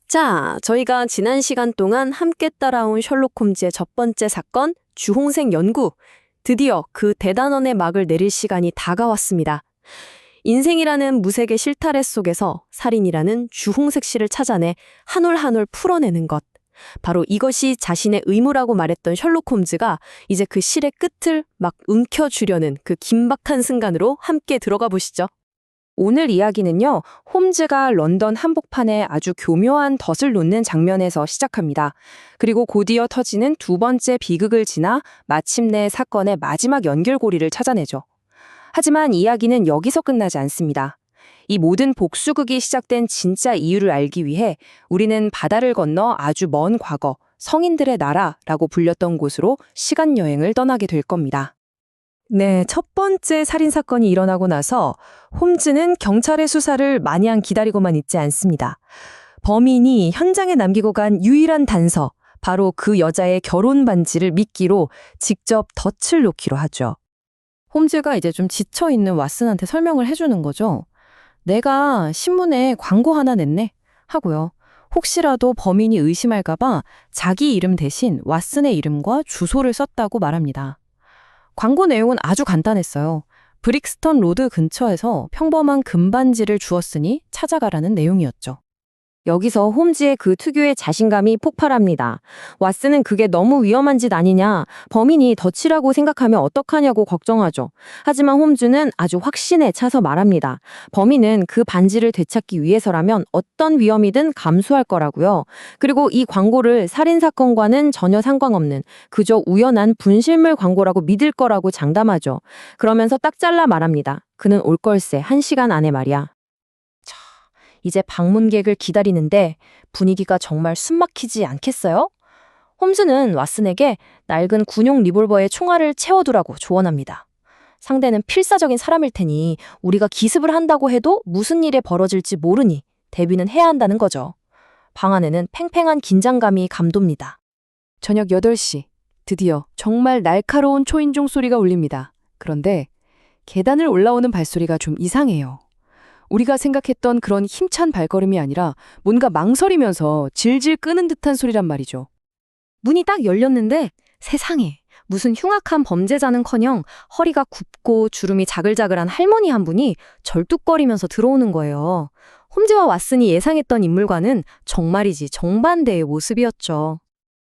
자, 저희가 지난 시간 동안 함께 따라온 셜록 홈즈의 첫 번째 사건, 주홍색 연구. 드디어 그 대단원의 막을 내릴 시간이 다가왔습니다. 인생이라는 무색의 실타래 속에서 살인이라는 주홍색 실을 찾아내 한 올 한 올 풀어내는 것. 바로 이것이 자신의 의무라고 말했던 셜록 홈즈가 이제 그 실의 끝을 막 움켜쥐려는 그 긴박한 순간으로 함께 들어가 보시죠. 오늘 이야기는요, 홈즈가 런던 한복판에 아주 교묘한 덫을 놓는 장면에서 시작합니다. 그리고 곧이어 터지는 두 번째 비극을 지나 마침내 사건의 마지막 연결고리를 찾아내죠. 하지만 이야기는 여기서 끝나지 않습니다. 이 모든 복수극이 시작된 진짜 이유를 알기 위해 우리는 바다를 건너 아주 먼 과거, 성인들의 나라라고 불렸던 곳으로 시간여행을 떠나게 될 겁니다. 네, 첫 번째 살인사건이 일어나고 나서 홈즈는 경찰의 수사를 마냥 기다리고만 있지 않습니다. 범인이 현장에 남기고 간 유일한 단서, 바로 그 여자의 결혼 반지를 미끼로 직접 덫을 놓기로 하죠. 홈즈가 이제 좀 지쳐있는 왓슨한테 설명을 해주는 거죠. 내가 신문에 광고 하나 냈네 하고요. 혹시라도 범인이 의심할까봐 자기 이름 대신 왓슨의 이름과 주소를 썼다고 말합니다. 광고 내용은 아주 간단했어요. 브릭스턴 로드 근처에서 평범한 금반지를 주었으니 찾아가라는 내용이었죠. 여기서 홈즈의 그 특유의 자신감이 폭발합니다. 왓슨은 그게 너무 위험한 짓 아니냐, 범인이 덫이라고 생각하면 어떡하냐고 걱정하죠. 하지만 홈즈는 아주 확신에 차서 말합니다. 범인은 그 반지를 되찾기 위해서라면 어떤 위험이든 감수할 거라고요. 그리고 이 광고를 살인사건과는 전혀 상관없는 그저 우연한 분실물 광고라고 믿을 거라고 장담하죠. 그러면서 딱 잘라 말합니다. 그는 올 걸세, 1시간 안에 말이야. 이제 방문객을 기다리는데 분위기가 정말 숨막히지 않겠어요? 홈즈는 왓슨에게 낡은 군용 리볼버에 총알을 채워두라고 조언합니다. 상대는 필사적인 사람일 테니 우리가 기습을 한다고 해도 무슨 일이 벌어질지 모르니 대비는 해야 한다는 거죠. 방 안에는 팽팽한 긴장감이 감돕니다. 저녁 8시, 드디어 정말 날카로운 초인종 소리가 울립니다. 그런데 계단을 올라오는 발소리가 좀 이상해요. 우리가 생각했던 그런 힘찬 발걸음이 아니라 뭔가 망설이면서 질질 끄는 듯한 소리란 말이죠. 문이 딱 열렸는데 세상에, 무슨 흉악한 범죄자는커녕 허리가 굽고 주름이 자글자글한 할머니 한 분이 절뚝거리면서 들어오는 거예요. 홈즈와 왓슨이 예상했던 인물과는 정말이지 정반대의 모습이었죠.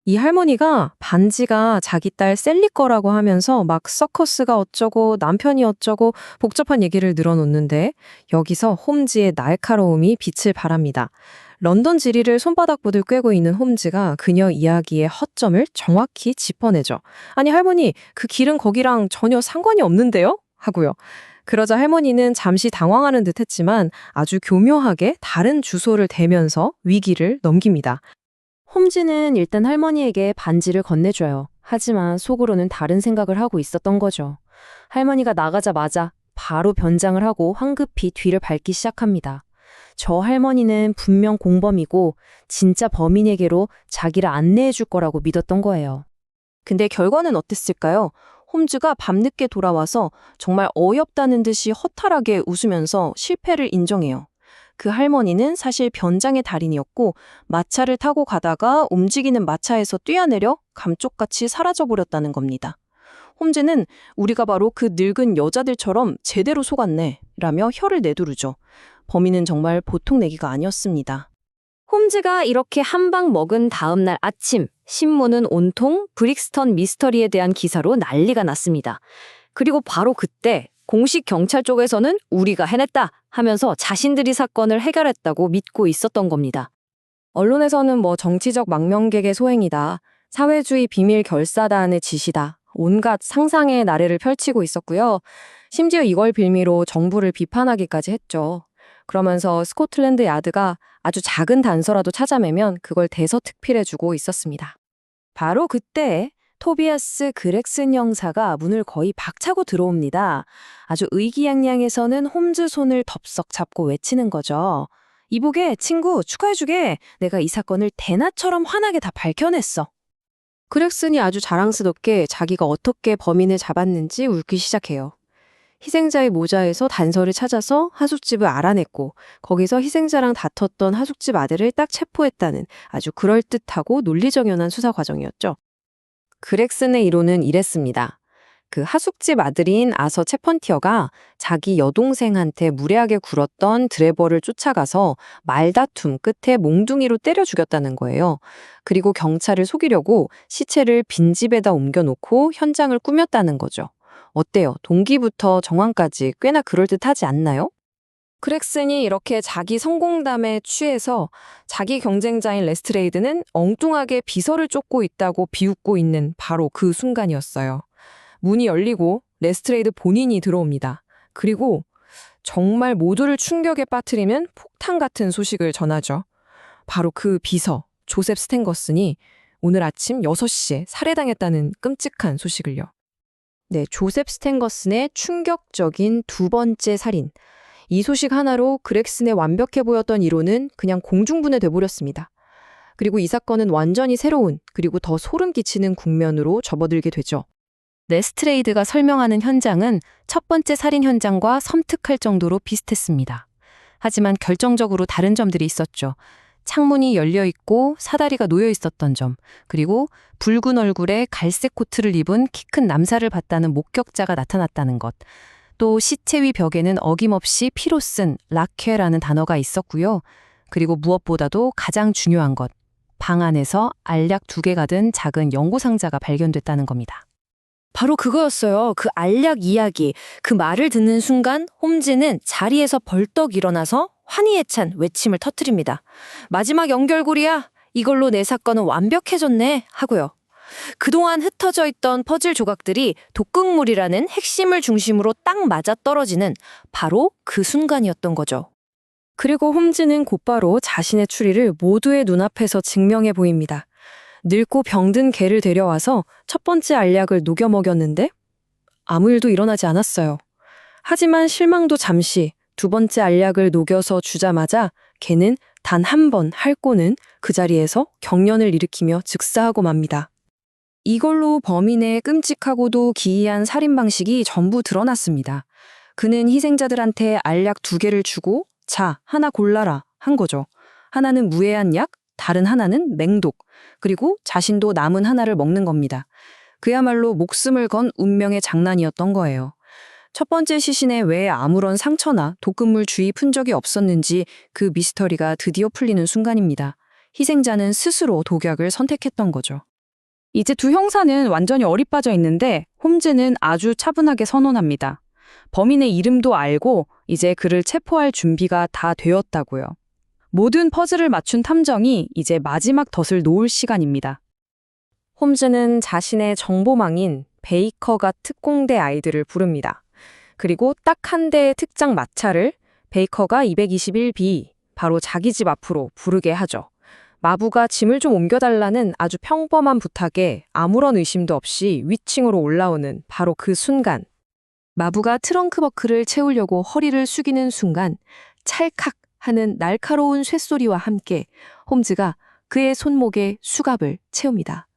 이 할머니가 반지가 자기 딸 셀리 거라고 하면서 막 서커스가 어쩌고 남편이 어쩌고 복잡한 얘기를 늘어놓는데 여기서 홈즈의 날카로움이 빛을 발합니다. 런던 지리를 손바닥보듯 꿰고 있는 홈즈가 그녀 이야기의 허점을 정확히 짚어내죠. 아니 할머니, 그 길은 거기랑 전혀 상관이 없는데요? 하고요. 그러자 할머니는 잠시 당황하는 듯 했지만 아주 교묘하게 다른 주소를 대면서 위기를 넘깁니다. 홈즈는 일단 할머니에게 반지를 건네줘요. 하지만 속으로는 다른 생각을 하고 있었던 거죠. 할머니가 나가자마자 바로 변장을 하고 황급히 뒤를 밟기 시작합니다. 저 할머니는 분명 공범이고 진짜 범인에게로 자기를 안내해 줄 거라고 믿었던 거예요. 근데 결과는 어땠을까요? 홈즈가 밤늦게 돌아와서 정말 어이없다는 듯이 허탈하게 웃으면서 실패를 인정해요. 그 할머니는 사실 변장의 달인이었고 마차를 타고 가다가 움직이는 마차에서 뛰어내려 감쪽같이 사라져버렸다는 겁니다. 홈즈는 우리가 바로 그 늙은 여자들처럼 제대로 속았네 라며 혀를 내두르죠. 범인은 정말 보통 내기가 아니었습니다. 홈즈가 이렇게 한 방 먹은 다음 날 아침, 신문은 온통 브릭스턴 미스터리에 대한 기사로 난리가 났습니다. 그리고 바로 그때 공식 경찰 쪽에서는 우리가 해냈다 하면서 자신들이 사건을 해결했다고 믿고 있었던 겁니다. 언론에서는 정치적 망명객의 소행이다, 사회주의 비밀 결사단의 짓이다, 온갖 상상의 나래를 펼치고 있었고요. 심지어 이걸 빌미로 정부를 비판하기까지 했죠. 그러면서 스코틀랜드 야드가 아주 작은 단서라도 찾아내면 그걸 대서특필해주고 있었습니다. 바로 그때 토비아스 그렉슨 형사가 문을 거의 박차고 들어옵니다. 아주 의기양양해서는 홈즈 손을 덥석 잡고 외치는 거죠. 이보게 친구, 축하해주게. 내가 이 사건을 대나처럼 환하게 다 밝혀냈어. 그렉슨이 아주 자랑스럽게 자기가 어떻게 범인을 잡았는지 읊기 시작해요. 희생자의 모자에서 단서를 찾아서 하숙집을 알아냈고 거기서 희생자랑 다퉜던 하숙집 아들을 딱 체포했다는 아주 그럴듯하고 논리정연한 수사 과정이었죠. 그렉슨의 이론은 이랬습니다. 그 하숙집 아들인 아서 채펀티어가 자기 여동생한테 무례하게 굴었던 드레버를 쫓아가서 말다툼 끝에 몽둥이로 때려 죽였다는 거예요. 그리고 경찰을 속이려고 시체를 빈집에다 옮겨놓고 현장을 꾸몄다는 거죠. 어때요? 동기부터 정황까지 꽤나 그럴듯하지 않나요? 크렉슨이 이렇게 자기 성공담에 취해서 자기 경쟁자인 레스트레이드는 엉뚱하게 비서를 쫓고 있다고 비웃고 있는 바로 그 순간이었어요. 문이 열리고 레스트레이드 본인이 들어옵니다. 그리고 정말 모두를 충격에 빠뜨리는 폭탄 같은 소식을 전하죠. 바로 그 비서 조셉 스탠거슨이 오늘 아침 6시에 살해당했다는 끔찍한 소식을요. 네, 조셉 스탠거슨의 충격적인 두 번째 살인. 이 소식 하나로 그렉슨의 완벽해 보였던 이론은 그냥 공중분해돼 버렸습니다. 그리고 이 사건은 완전히 새로운 그리고 더 소름 끼치는 국면으로 접어들게 되죠. 레스트레이드가 설명하는 현장은 첫 번째 살인 현장과 섬뜩할 정도로 비슷했습니다. 하지만 결정적으로 다른 점들이 있었죠. 창문이 열려 있고 사다리가 놓여 있었던 점, 그리고 붉은 얼굴에 갈색 코트를 입은 키 큰 남사를 봤다는 목격자가 나타났다는 것. 또 시체 위 벽에는 어김없이 피로 쓴 라케라는 단어가 있었고요. 그리고 무엇보다도 가장 중요한 것, 방 안에서 알약 2개가 든 작은 연고 상자가 발견됐다는 겁니다. 바로 그거였어요. 그 알약 이야기. 그 말을 듣는 순간 홈즈는 자리에서 벌떡 일어나서 환희에 찬 외침을 터뜨립니다. 마지막 연결고리야. 이걸로 내 사건은 완벽해졌네. 하고요. 그동안 흩어져 있던 퍼즐 조각들이 독극물이라는 핵심을 중심으로 딱 맞아떨어지는 바로 그 순간이었던 거죠. 그리고 홈즈는 곧바로 자신의 추리를 모두의 눈앞에서 증명해 보입니다. 늙고 병든 개를 데려와서 첫 번째 알약을 녹여 먹였는데 아무 일도 일어나지 않았어요. 하지만 실망도 잠시, 두 번째 알약을 녹여서 주자마자 개는 단 한 번 핥고는 그 자리에서 경련을 일으키며 즉사하고 맙니다. 이걸로 범인의 끔찍하고도 기이한 살인 방식이 전부 드러났습니다. 그는 희생자들한테 알약 2개를 주고 자, 하나 골라라 한 거죠. 하나는 무해한 약, 다른 하나는 맹독, 그리고 자신도 남은 하나를 먹는 겁니다. 그야말로 목숨을 건 운명의 장난이었던 거예요. 첫 번째 시신에 왜 아무런 상처나 독극물 주입 흔적이 없었는지 그 미스터리가 드디어 풀리는 순간입니다. 희생자는 스스로 독약을 선택했던 거죠. 이제 두 형사는 완전히 얼이 빠져 있는데 홈즈는 아주 차분하게 선언합니다. 범인의 이름도 알고 이제 그를 체포할 준비가 다 되었다고요. 모든 퍼즐을 맞춘 탐정이 이제 마지막 덫을 놓을 시간입니다. 홈즈는 자신의 정보망인 베이커가 특공대 아이들을 부릅니다. 그리고 딱 한 대의 특장 마차를 베이커가 221B, 바로 자기 집 앞으로 부르게 하죠. 마부가 짐을 좀 옮겨달라는 아주 평범한 부탁에 아무런 의심도 없이 위층으로 올라오는 바로 그 순간. 마부가 트렁크 버클을 채우려고 허리를 숙이는 순간 찰칵 하는 날카로운 쇳소리와 함께 홈즈가 그의 손목에 수갑을 채웁니다.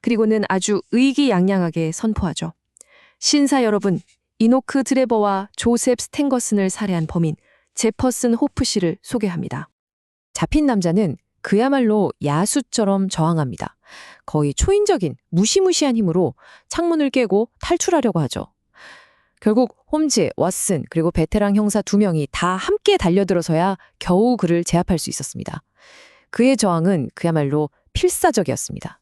그리고는 아주 의기양양하게 선포하죠. 신사 여러분, 이노크 드레버와 조셉 스탠거슨을 살해한 범인 제퍼슨 호프 씨를 소개합니다. 잡힌 남자는 그야말로 야수처럼 저항합니다. 거의 초인적인 무시무시한 힘으로 창문을 깨고 탈출하려고 하죠. 결국 홈즈, 왓슨, 그리고 베테랑 형사 2명이 다 함께 달려들어서야 겨우 그를 제압할 수 있었습니다. 그의 저항은 그야말로 필사적이었습니다.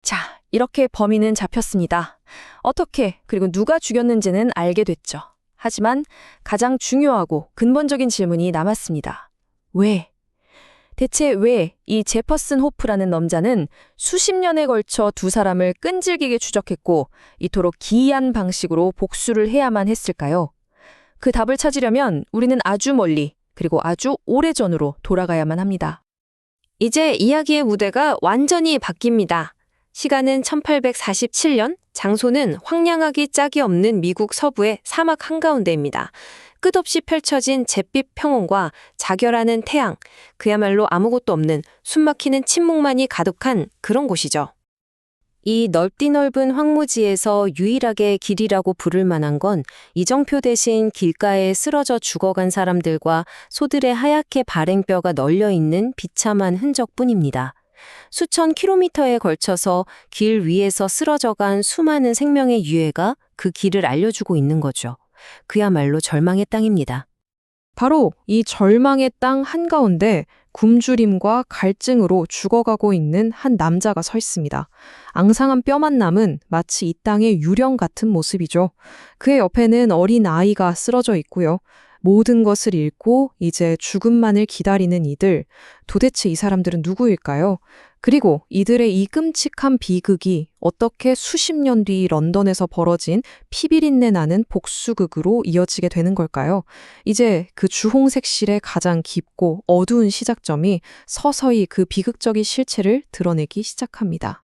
자, 이렇게 범인은 잡혔습니다. 어떻게, 그리고 누가 죽였는지는 알게 됐죠. 하지만 가장 중요하고 근본적인 질문이 남았습니다. 왜? 대체 왜 이 제퍼슨 호프라는 남자는 수십 년에 걸쳐 두 사람을 끈질기게 추적했고 이토록 기이한 방식으로 복수를 해야만 했을까요? 그 답을 찾으려면 우리는 아주 멀리 그리고 아주 오래전으로 돌아가야만 합니다. 이제 이야기의 무대가 완전히 바뀝니다. 시간은 1847년, 장소는 황량하기 짝이 없는 미국 서부의 사막 한가운데입니다. 끝없이 펼쳐진 잿빛 평원과 자결하는 태양, 그야말로 아무것도 없는 숨막히는 침묵만이 가득한 그런 곳이죠. 이 넓디 넓은 황무지에서 유일하게 길이라고 부를 만한 건 이정표 대신 길가에 쓰러져 죽어간 사람들과 소들의 하얗게 발행뼈가 널려있는 비참한 흔적뿐입니다. 수천 킬로미터에 걸쳐서 길 위에서 쓰러져간 수많은 생명의 유해가 그 길을 알려주고 있는 거죠. 그야말로 절망의 땅입니다. 바로 이 절망의 땅 한가운데 굶주림과 갈증으로 죽어가고 있는 한 남자가 서 있습니다. 앙상한 뼈만 남은 마치 이 땅의 유령 같은 모습이죠. 그의 옆에는 어린 아이가 쓰러져 있고요. 모든 것을 잃고 이제 죽음만을 기다리는 이들, 도대체 이 사람들은 누구일까요? 그리고 이들의 이 끔찍한 비극이 어떻게 수십 년 뒤 런던에서 벌어진 피비린내 나는 복수극으로 이어지게 되는 걸까요? 이제 그 주홍색 실의 가장 깊고 어두운 시작점이 서서히 그 비극적인 실체를 드러내기 시작합니다.